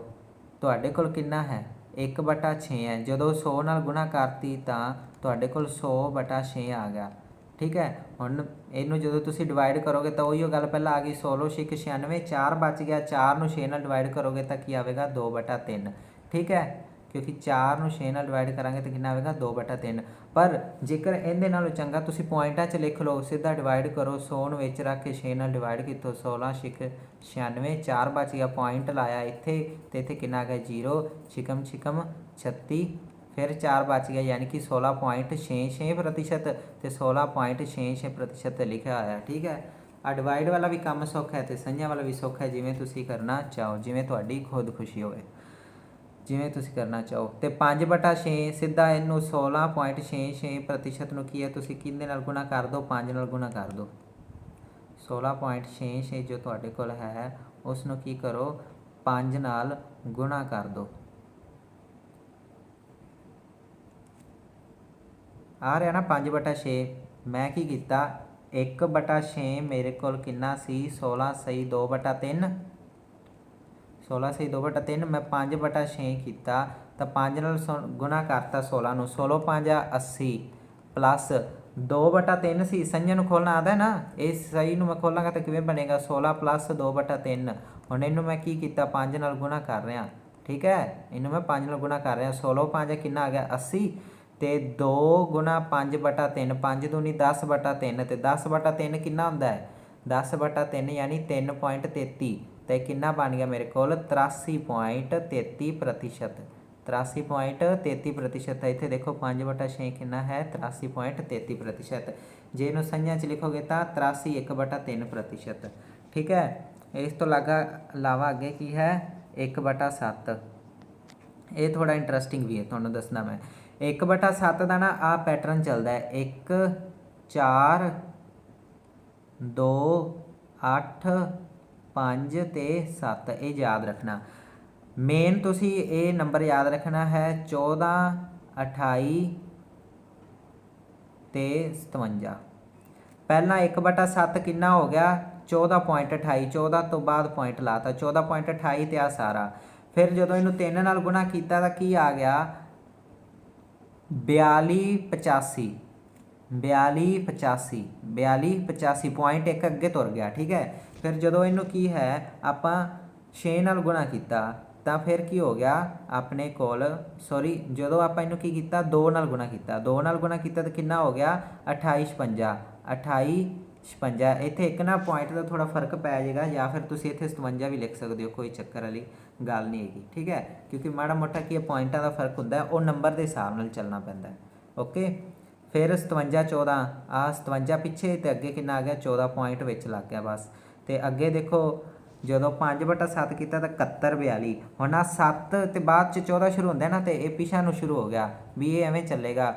तुहाडे कोल कितना है 1/6 है, जो 100 नाल गुणा करती तो तुहाडे कोल 100/6 आ गया, ठीक है। हुण इनू जो तुसी डिवाइड करोगे तो उही गल पहला आ गई 16 छिक 96, 4 बच गया, 4 नूं 6 नाल डिवाइड करोगे तो की आएगा 2/3, ठीक है। क्योंकि 4 नूं 6 नाल डिवाइड करांगे तो कितना आएगा 2/3। पर जेकर इहदे नालों चंगा तुसी पॉइंटां च लिख लो, सीधा डिवाइड करो, 100 नूं विच रख के 6 नाल डिवाइड कीतो 16 छिक 96, 4 बच गया, पॉइंट लाया इत्थे ते इत्थे कितना आ गया 0, छिकम छिकम 36, फिर 4 बच गया, यानी कि 16.66%। तो 16.66% लिखा होया, ठीक है। आ डिवाइड वाला भी काम सौखा है तो संज्ञा वाला भी सौखा है, जिवें तुसी करना चाहो, जिवें तुहाडी खुद खुशी होवे, जिवें तुसी करना चाहो। तो 5/6 सीधा इनू 16.66% नूं की है तुसी किहदे नाल गुणा कर दो 5 नाल गुणा कर दो। 16.66 जो तुहाडे कोल है उसनूं की करो 5 नाल गुणा कर दो। आ रहा ना 5/6। मैं की कीता 1/6 मेरे कोल कितना सी 16 सही 2/3, 16 सही 2/3, मैं 5/6 किया तो 5 नाल गुणा करता 16 नूं, 16 5 80 प्लस 2/3 सी संज्ञा नूं खोलना आता है ना, इस सही नूं मैं खोलांगा तो किवें बनेगा 16 प्लस 2/3। हुण इनूं मैं की कीता 5 नाल गुणा कर रहा, ठीक है। इनूं मैं 5 नाल गुणा कर रहा, 16 5 कितना आ गया 80, तो 2 गुणा 5/3, 5 दूनी 10/3, तो 10/3 कितना होंदा है 10/3 यानी 3.33, तो कितना बन गया मेरे को 83.33%। 83.33%। इतने देखो 5/6 कितना है 83.33%। जे इनू संज्ञा च लिखोगे तो 83 1/3%, ठीक है। इस तो अलावा अगे की है 1/7। ये थोड़ा इंटरस्टिंग भी है, थोड़ा दसना मैं 1/7 का ना आ पैटर्न चलता है 1 4 2 8 5 ते 7, ये याद रखना। मेन तुसी ये नंबर याद रखना है 14 28 ते 57। पहला 1/7 कितना हो गया 14.28, 14 तो बाद पॉइंट लाता 14.28 ते आ सारा। फिर जो इनू 3 नाल गुणा किया तो की आ गया 4285, 4285, 4285 पॉइंट एक अगे तुर गया, ठीक है। फिर जो इनू की है आप 6 नाल गुणा किया तो फिर की हो गया अपने कोल, सॉरी जो आप इनू की किया 2 नाल गुणा किया, 2 नाल गुणा किया तो कितना हो गया 28 56, 28 56। ਇੱਥੇ ਇੱਕ ਨਾ ਪੁਆਇੰਟ ਦਾ ਥੋੜਾ ਫਰਕ ਪੈ ਜਾਏਗਾ, ਜਾਂ ਫਿਰ ਤੁਸੀਂ ਇੱਥੇ 57 ਵੀ ਲਿਖ ਸਕਦੇ ਹੋ, ਕੋਈ ਚੱਕਰ ਵਾਲੀ ਗੱਲ ਨਹੀਂ ਹੈਗੀ, ਠੀਕ ਹੈ। ਕਿਉਂਕਿ ਮਾੜਾ ਮੋਟਾ ਕੀ ਪੁਆਇੰਟਾਂ ਦਾ ਫਰਕ ਹੁੰਦਾ, ਉਹ ਨੰਬਰ ਦੇ ਹਿਸਾਬ ਨਾਲ ਚੱਲਣਾ ਪੈਂਦਾ। ਓਕੇ, ਫਿਰ 57 14 ਆ 57 ਪਿੱਛੇ ਤੇ ਅੱਗੇ ਕਿੰਨਾ ਆ ਗਿਆ 14 ਪੁਆਇੰਟ ਵਿੱਚ ਲੱਗ ਗਿਆ ਬਸ। ਤੇ ਅੱਗੇ ਦੇਖੋ ਜਦੋਂ 5/7 ਕੀਤਾ ਤਾਂ 71 42। ਹੁਣ ਆ 7 ਤੇ ਬਾਅਦ 'ਚ 14 ਸ਼ੁਰੂ ਹੁੰਦਾ ਨਾ, ਤੇ ਇਹ ਪਿਛਾ ਨੂੰ ਸ਼ੁਰੂ ਹੋ ਗਿਆ ਵੀ ਇਹ ਐਵੇਂ ਚੱਲੇਗਾ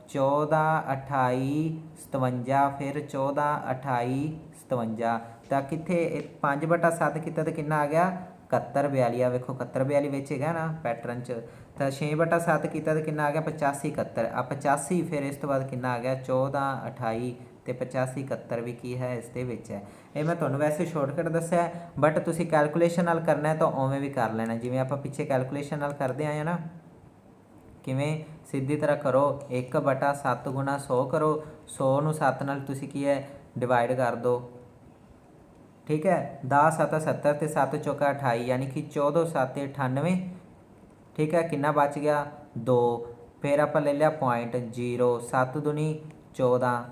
14 28 57, ਫਿਰ 14 28 57। ਤਾਂ ਕਿੱਥੇ 5/7 ਕੀਤਾ ਤਾਂ ਕਿੰਨਾ ਆ ਗਿਆ 71 42। ਆ ਵੇਖੋ 71 42 ਵਿੱਚ ਹੈਗਾ ਨਾ ਪੈਟਰਨ 'ਚ। ਤਾਂ 6/7 ਕੀਤਾ ਤਾਂ ਕਿੰਨਾ ਆ ਗਿਆ 85 71। ਆ 85, ਫਿਰ ਇਸ ਤੋਂ ਬਾਅਦ ਕਿੰਨਾ ਆ ਗਿਆ 14 28 ਤੇ 85 71 ਵੀ ਕੀ ਹੈ ਇਸ ਦੇ ਵਿੱਚ ਹੈ। ਇਹ ਮੈਂ ਤੁਹਾਨੂੰ ਵੈਸੇ ਸ਼ਾਰਟਕਟ ਦੱਸਿਆ, ਬਟ ਤੁਸੀਂ ਕੈਲਕੂਲੇਸ਼ਨ ਨਾਲ ਕਰਨਾ ਤਾਂ ਉਵੇਂ ਵੀ ਕਰ ਲੈਣਾ, ਜਿਵੇਂ ਆਪਾਂ ਪਿੱਛੇ ਕੈਲਕੂਲੇਸ਼ਨ ਨਾਲ ਕਰਦੇ ਆਏ ਨਾ। ਕਿਵੇਂ? ਸਿੱਧੀ ਤਰ੍ਹਾਂ ਕਰੋ 1/7 ਗੁਣਾ 100 ਕਰੋ, 100 ਨੂੰ 7 ਨਾਲ ਤੁਸੀਂ ਕੀ ਹੈ ਡਿਵਾਈਡ ਕਰ ਦਿਓ, ਠੀਕ ਹੈ। 10 7 70 ਤੇ 7 ਚੌਕਾ 28, ਯਾਨੀ ਕਿ 14 7 98, ਠੀਕ ਹੈ। ਕਿੰਨਾ ਬਚ ਗਿਆ 2। ਫਿਰ ਆਪਾਂ ਲੈ ਲਿਆ ਪੁਆਇੰਟ 0, 7 दूनी 14,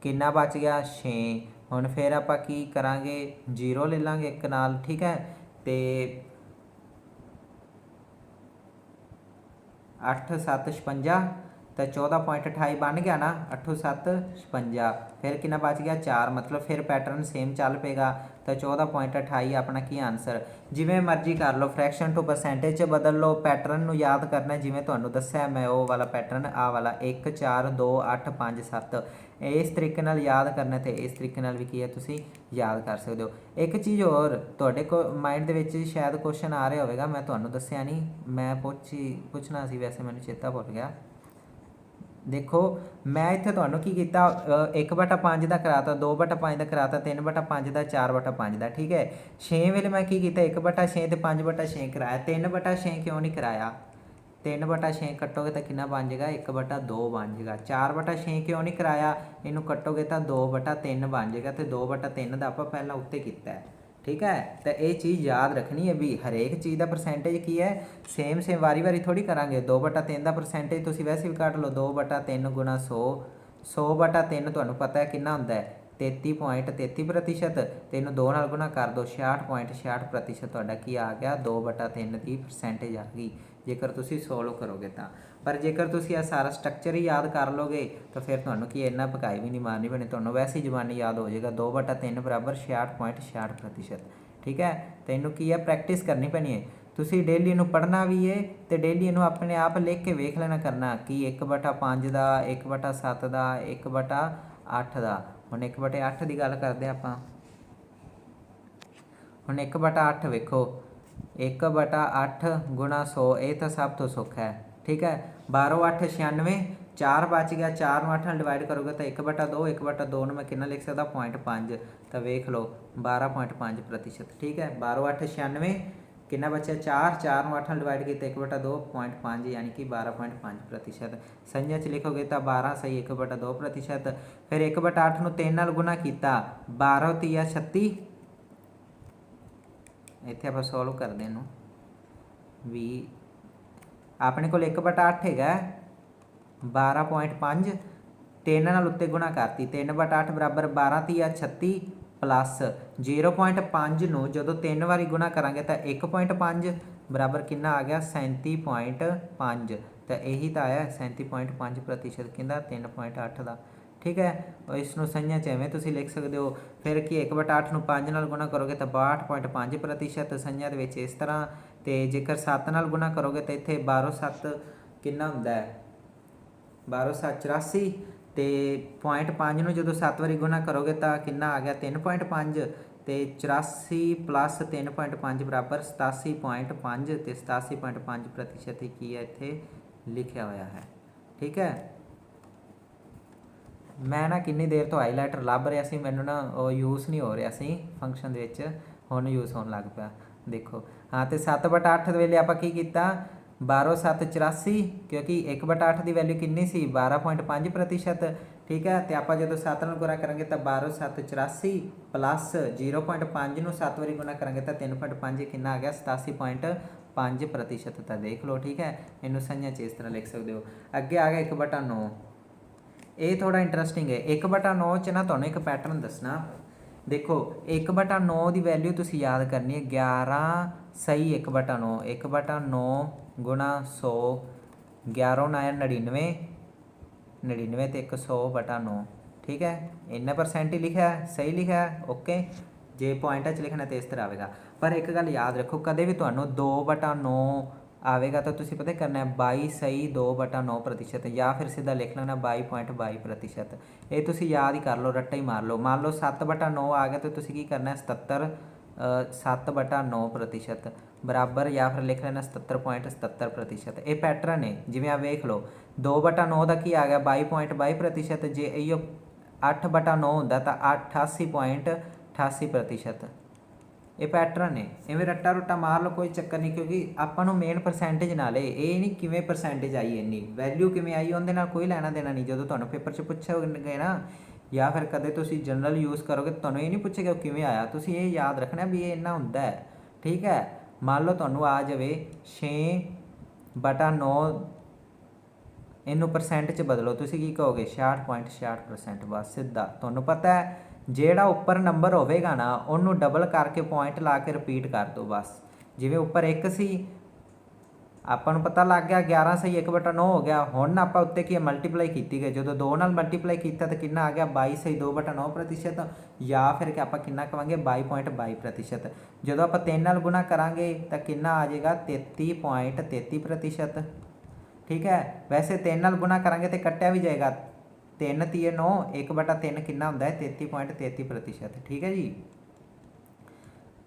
ਕਿੰਨਾ ਬਚ ਗਿਆ 6। ਹੁਣ ਫਿਰ ਆਪਾਂ ਕੀ ਕਰਾਂਗੇ 0 ਲੈ ਲਾਂਗੇ ਇੱਕ ਨਾਲ, ਠੀਕ ਹੈ। ਤੇ 8 7 56 तो 14.28 बन गया ना, 8 7 56। फिर कितना बच गया 4, मतलब फिर पैटर्न सेम चल पेगा। तो 14.28 अपना की आंसर। जिमें मर्जी कर लो, फ्रैक्शन टू परसेंटेज च बदल लो, पैटर्न नू याद करना जिमें तुहानू दस्सिया मैं वो वाला पैटर्न, आ वाला 1 4 2 8 5 7। इस तरीके नाल याद करना, तो इस तरीके नाल भी की है तुसी याद कर सकते हो। एक चीज़ होर तुहाडे को माइंड दे विच शायद क्वेश्चन आ रहा होगा, मैं तुहानू दस्सिया नहीं, मैं पुछना सी, वैसे मैनू चेता भुल गया। देखो मैं इत्थे तुहानू की कीता 1/5 का कराता, 2/5 का कराता, 3/5 का, 4/5 का, ठीक है। 6 वेले मैं की कीता 1/6 ते 5/6 कराया, 3/6 क्यों नहीं कराया? 3/6 कट्टोगे तो कितना बन जाएगा 1/2 बन जाएगा। 4/6 क्यों नहीं कराया? इनू कट्टोगे तो 2/3 बन जाएगा, तो 2/3 का आप पहला उत्ते किया है, ठीक है। तो ये चीज़ याद रखनी है भी हरेक चीज़ का परसेंटेज की है सेम वारी वारी थोड़ी करांगे। 2/3 का परसेंटेज तुसीं वैसे भी कट लो, 2/3 गुणा 100, 100/3 तुहानू पता है कितना होंदा है 33.33%। तो इनू 2 नाल गुणा कर दो, 66.66% तुहाडा की आ गया 2/3 की परसेंटेज आ गई, जेकर तुसीं सोल्व करोगे तो। पर जेकर तुसीं आ सारा स्ट्रक्चर ही याद कर लोगे तो फिर तुहानू की इन्ना भकाई भी नहीं मारनी पैनी, तुहानू वैसे ही जबानी याद हो जाएगा 2/3 बराबर 66.66%, ठीक है। तो इनू की है प्रैक्टिस करनी पैनी है, तुसीं डेली इनू पढ़ना भी है, तो डेली इनू अपने आप लिख के वेख लेना करना कि 1/5 का, 1/7 का, 1/8 का। हुण 1/8 की गल करते आपां, हुण 1/8 वेखो 1/8 गुणा 100, ये तो सब तो सौखा है, ठीक है। 12 8 96, 4 बच गया, 4 8 नाल डिवाइड करोगे तो 1/2, 1/2 मैं कितना लिख सकता 0.5, तो वेख लो 12.5%, ठीक है। 12 8 96, कितना बचा 4, 4 8 नाल डिवाइड किया 1/2 0.5, यानी कि 12.5%। संज्ञा च लिखोगे तो 12 सही 1/2%। फिर 1/8 नूं 3 नाल गुणा किया, 12 3 36, इत्थे आप सॉल्व करते हैं भी अपने को 1/8 है 12.5, 3 नाल उत्ते गुणा करती, 3/8 बराबर 12 3 36 प्लस 0.5 नूं जदों 3 वारी गुणा करांगे तो 1.5 बराबर कितना आ गया 37.5। तो यही तो आया 37.5% किंदा 3.8 का, ठीक है। और इसनों संज्ञा च एवें तुसीं लिख सकते हो। फिर कि 1/8 नूं 5 नाल गुणा करोगे तो 62.5% संज्ञा दे विच इस तरह। तो जेकर 7 नाल गुणा करोगे तो इत्थे 12 7 कितना हुंदा है 12 7 84, तो 0.5 नूं जदों 7 वारी गुणा करोगे तो कितना आ गया 3.5, तो 84 प्लस 3.5 बराबर 87.5, तो 87.5% की है इत्थे लिखिया होया है, ठीक है। मैं ना किन्नी देर तो हाईलाइटर लभ रहा सी, मैनू ना यूज़ नहीं हो रहा सी फंक्शन दे विच, हुण यूज़ होने लग पिया देखो। हाँ, तो 7/8 वेले आपां की कीता 12 7 84, क्योंकि 1/8 की वैल्यू कितनी सी 12.5%, ठीक है। तो आप जो 7 नाल गुणा करेंगे तो 12 7 84 प्लस 0.5 नूं 7 वारी गुणा करेंगे तो 3.5 कितना आ गया 87.5%। तो देख लो, ठीक है। इनू संज्ञा च इस तरह लिख सकते हो। अगे आ गया 1/9, ये थोड़ा इंटरस्टिंग है। 1/9 च ना तुहानूं एक पैटर्न दसना। देखो 1/9 की वैल्यू तुसीं याद करनी है 11 सही 1/9 1/9 गुणा 100 11 9 99 99 तो 100/9 ठीक है। इन्ना परसेंट ही लिखा है सही लिखा है ओके। जे पॉइंटा च लिखना तो इस तरह आएगा। पर एक गल याद रखो कदे भी तुहानूं 2/9 आएगा तो तुसीं पता करना है 22 सही 2/9% या फिर सीधा लिख लेना 22.22%। ये तुसीं याद ही कर लो रट्टा ही मार लो। मान लो 7/9 आ गया तो तुसीं की करना है 7/9% बराबर या फिर लिख लेना 77.77%। ये पैटर्न है जिवें आ वेख लो 2/9 का की आ गया 22.22%। जे इो 8/9 होंदा तो 88.88%। ये पैटर्न है इवें रट्टा रुट्टा मार लो कोई चक्कर नहीं क्योंकि आपां नूं मेन परसेंटेज नाल ये नहीं किवें परसेंटेज आई इन्नी वैल्यू किवें आई उहदे नाल कोई लैना देना नहीं। जो तुहानूं पेपर च पुछोगे ना या फिर कदे तुसीं जनरल यूज़ करोगे तो तुहानूं ये नहीं पूछेगा किवें आया। तुसीं ये याद रखना भी ये इन्ना हुंदा है ठीक है। मान लो तुहानूं आ जावे 6/9 इनू परसेंट च बदलो तुसीं की कहोगे 66.66% बस सीधा। तुहानूं पता है ਜਿਹੜਾ ਉੱਪਰ ਨੰਬਰ ਹੋਵੇਗਾ ਨਾ ਉਹਨੂੰ ਡਬਲ ਕਰਕੇ ਪੁਆਇੰਟ ਲਾ ਕੇ ਰਿਪੀਟ ਕਰ ਦਿਓ ਬਸ। ਜਿਵੇਂ ਉੱਪਰ 1 ਸੀ ਆਪਾਂ ਨੂੰ ਪਤਾ ਲੱਗ ਗਿਆ 11 ਸਹੀ 1/9 ਹੋ ਗਿਆ। ਹੁਣ ਆਪਾਂ ਉੱਤੇ ਕੀ ਮਲਟੀਪਲਾਈ ਕੀਤੀ ਗਈ ਜਦੋਂ 2 ਨਾਲ ਮਲਟੀਪਲਾਈ ਕੀਤਾ ਤਾਂ ਕਿੰਨਾ ਆ ਗਿਆ 22 ਸਹੀ 2/9% ਜਾਂ ਫਿਰ ਕਿ ਆਪਾਂ ਕਿੰਨਾ ਕਵਾਂਗੇ 22.22%। ਜਦੋਂ ਆਪਾਂ 3 ਨਾਲ ਗੁਣਾ ਕਰਾਂਗੇ ਤਾਂ ਕਿੰਨਾ ਆ ਜਾਏਗਾ 33.33%। ठीक है। वैसे 3 नाल गुणा करांगे तो कट्टिया भी जाएगा 3 3 9 1/3 कितना होंदा है 33.33%। ठीक है जी।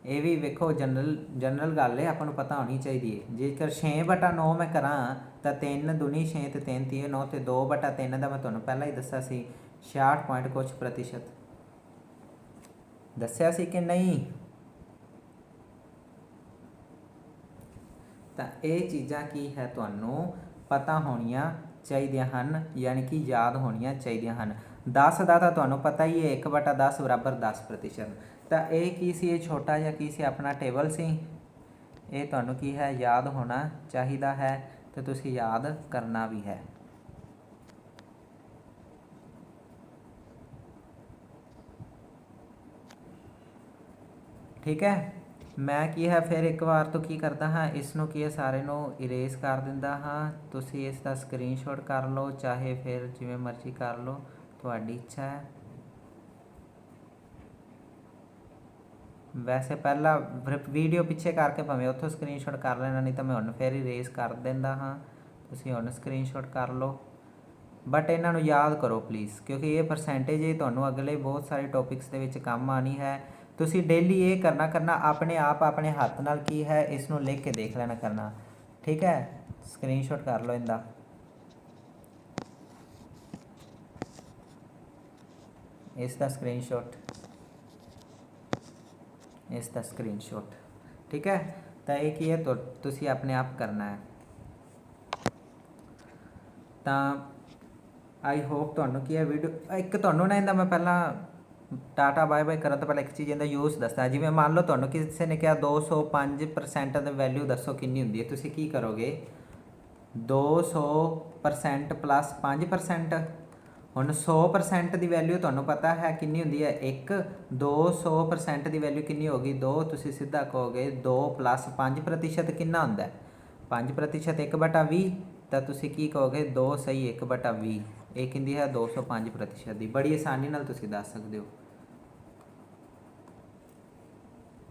ये भी वेखो जनरल गल है आपां नूं पता होनी चाहिए। जेकर 6/9 मैं करा तो 3 दूनी 6 तो 3 3 9 तो 2/3 का मैं तुहानूं पहला ही दस्सिया सी 66% दस्सिया सी कि नहीं। तो ये चीज़ां की है तुहानूं पता होनिया चाहिए हैं यानी कि याद होनिया चाहिए हैं। 10 का तो तुहानूं पता ही है 1/10 बराबर 10%। तो ये की सी ये छोटा जिहा की सी अपना टेबल सी ये तुहानूं की है याद होना चाहिए है तो तुसीं याद करना भी है। ठीक है। मैं की है फिर एक बार तो की करता हाँ इसनों की है सारे नूं इरेज कर दिंदा हाँ। तुसीं इसका स्क्रीनशॉट कर लो चाहे फिर जिवें मर्जी कर लो तुहाडी इच्छा है। वैसे पहला वीडियो पिछे करके भावें उत्थों स्क्रीनशॉट कर लेना नहीं तो मैं हुण फिर इरेज कर दिंदा हाँ। तुसीं हुण स्क्रीनशॉट कर लो बट इन्हां नूं याद करो प्लीज़ क्योंकि ये परसेंटेज ही तुहानूं अगले बहुत सारे टॉपिक्स दे विच काम आनी है। तुसीं डेली ये करना अपने आप अपने हाथ नाल की है इसनों लिख के देख लेना करना। ठीक है। स्क्रीनशॉट कर लो इनका इसका स्क्रीनशॉट ठीक है। तो ये की है तो तुसीं अपने आप करना है। तो आई होप तुहानूं की है वीडियो एक तुहानूं ना इहदा मैं पहला टाटा बाय बाय करा तो पहले एक चीज़ इहदा यूज़ दसदा। जिवें मान लो तुहानूं किसी ने कहा 205% दी वैल्यू दसो कितनी हुंदी है तुसीं की करोगे 200% प्लस 5%। हुण 100% की वैल्यू तुहानूं पता है कितनी हुंदी है 1 200% की वैल्यू कितनी होगी 2 तुसीं सीधा कहोगे 2 प्लस 5% कितना हुंदा है 5% 1/20 तो तुसीं की कहोगे 2 सही 1/20 ये किंदी है 205% की। बड़ी आसानी नाल तुसीं दस सकदे हो।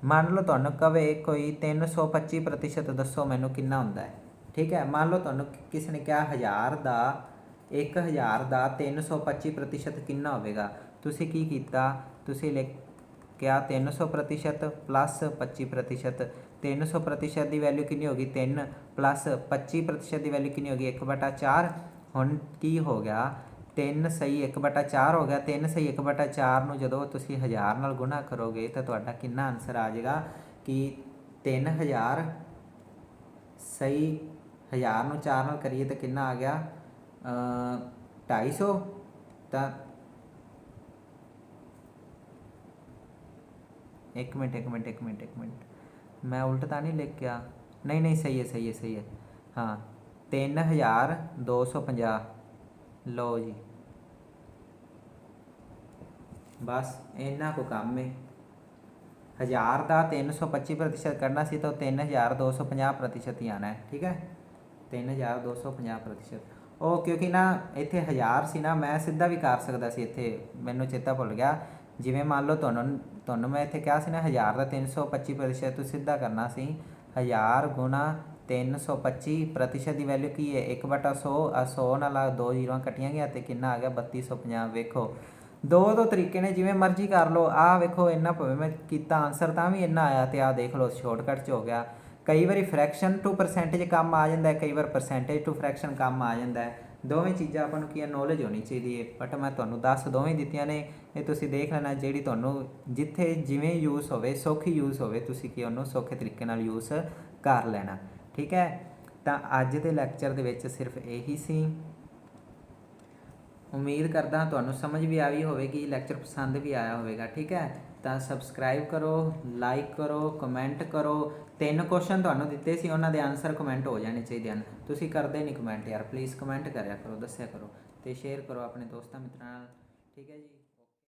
मान लो तुहानूं कवे कोई 325% दसो मैनूं कितना हुंदा है। ठीक है। मान लो तुहानूं किसी ने कहा 1000 का 1000 का 325% कितना होवेगा तुसीं की कीता तुसीं क्या 300% प्लस 25%। 300% की वैल्यू कितनी होगी 3 प्लस 25% की वैल्यू कितनी होगी 1/4। हुण की हो गया 3 सही 1/4 हो गया। 3 सही 1/4 नूं जदों तुसीं 1000 नाल गुणा करोगे तो तुहाडा कितना आंसर आ जाएगा कि 3000 सही 1000 नूं 4 नाल करिए तो कितना आ गया 250। तो एक मिनट मैं उल्ट तो नहीं लिख गया नहीं सही है हाँ 3250 लो जी बस इन्ना को काम है। 1000 का 325% करना सी तो 3250% ही आना है, ठीक है, 3250%। ਉਹ ਕਿਉਂਕਿ ਨਾ ਇੱਥੇ 1000 ਸੀ ਨਾ, ਮੈਂ ਸਿੱਧਾ ਵੀ ਕਰ ਸਕਦਾ ਸੀ ਇੱਥੇ, ਮੈਨੂੰ ਚੇਤਾ ਭੁੱਲ ਗਿਆ। ਜਿਵੇਂ ਮੰਨ ਲਓ ਤੁਹਾਨੂੰ ਮੈਂ ਇੱਥੇ ਕਿਹਾ ਸੀ ਨਾ 1000 ਦਾ 325% ਤੁਸੀਂ ਸਿੱਧਾ ਕਰਨਾ ਸੀ। 1000 ਗੁਣਾ 325% ਦੀ ਵੈਲਿਊ ਕੀ ਹੈ 1/100। 100 ਨਾਲ 2 ਜ਼ੀਰੋਆਂ ਕੱਟੀਆਂ ਗਿਆ ਤੇ ਕਿੰਨਾ ਆ ਗਿਆ 3250। ਵੇਖੋ ਦੋ ਤਰੀਕੇ ਨੇ, ਜਿਵੇਂ ਮਰਜ਼ੀ ਕਰ ਲਓ। ਆਹ ਵੇਖੋ ਇੰਨਾ ਭਾਵੇਂ ਮੈਂ ਕੀਤਾ ਆਨਸਰ ਤਾਂ ਵੀ ਇੰਨਾ ਆਇਆ, ਤੇ ਆਹ ਦੇਖ ਲਓ ਸ਼ਾਰਟਕਟ 'ਚ ਹੋ ਗਿਆ। ਕਈ ਵਾਰੀ ਫਰੈਕਸ਼ਨ ਟੂ ਪਰਸੈਂਟੇਜ ਕੰਮ ਆ ਜਾਂਦਾ, ਕਈ ਵਾਰ ਪਰਸੈਂਟੇਜ ਟੂ ਫਰੈਕਸ਼ਨ ਕੰਮ ਆ ਜਾਂਦਾ। ਦੋਵੇਂ ਚੀਜ਼ਾਂ ਆਪਾਂ ਨੂੰ ਕੀ ਨੌਲੇਜ ਹੋਣੀ ਚਾਹੀਦੀ ਹੈ। ਬਟ ਮੈਂ ਤੁਹਾਨੂੰ ਦੱਸ ਦੋਵੇਂ ਦਿੱਤੀਆਂ ਨੇ, ਇਹ ਤੁਸੀਂ ਦੇਖ ਲੈਣਾ ਜਿਹੜੀ ਤੁਹਾਨੂੰ ਜਿੱਥੇ ਜਿਵੇਂ ਯੂਜ਼ ਹੋਵੇ, ਸੌਖੀ ਯੂਜ਼ ਹੋਵੇ, ਤੁਸੀਂ ਕੀ ਉਹਨੂੰ ਸੌਖੇ ਤਰੀਕੇ ਨਾਲ ਯੂਜ਼ ਕਰ ਲੈਣਾ, ਠੀਕ ਹੈ। ਤਾਂ ਅੱਜ ਦੇ ਲੈਕਚਰ ਦੇ ਵਿੱਚ ਸਿਰਫ ਇਹੀ ਸੀ। ਉਮੀਦ ਕਰਦਾ ਤੁਹਾਨੂੰ ਸਮਝ ਵੀ ਆਈ ਹੋਵੇਗੀ, ਲੈਕਚਰ ਪਸੰਦ ਵੀ ਆਇਆ ਹੋਵੇਗਾ, ਠੀਕ ਹੈ। ਤਾਂ ਸਬਸਕ੍ਰਾਈਬ ਕਰੋ, ਲਾਈਕ ਕਰੋ, ਕਮੈਂਟ ਕਰੋ। 3 ਕੁਐਸਚਨ ਤੁਹਾਨੂੰ ਦਿੱਤੇ ਸੀ, ਉਹਨਾਂ ਦੇ ਆਨਸਰ ਕਮੈਂਟ ਹੋ ਜਾਣੇ ਚਾਹੀਦੇ ਹਨ। ਤੁਸੀਂ ਕਰਦੇ ਨਹੀਂ ਕਮੈਂਟ ਯਾਰ, ਪਲੀਜ਼ ਕਮੈਂਟ ਕਰਿਆ ਕਰੋ, ਦੱਸਿਆ ਕਰੋ, ਅਤੇ ਸ਼ੇਅਰ ਕਰੋ ਆਪਣੇ ਦੋਸਤਾਂ ਮਿੱਤਰਾਂ ਨਾਲ, ਠੀਕ ਹੈ ਜੀ।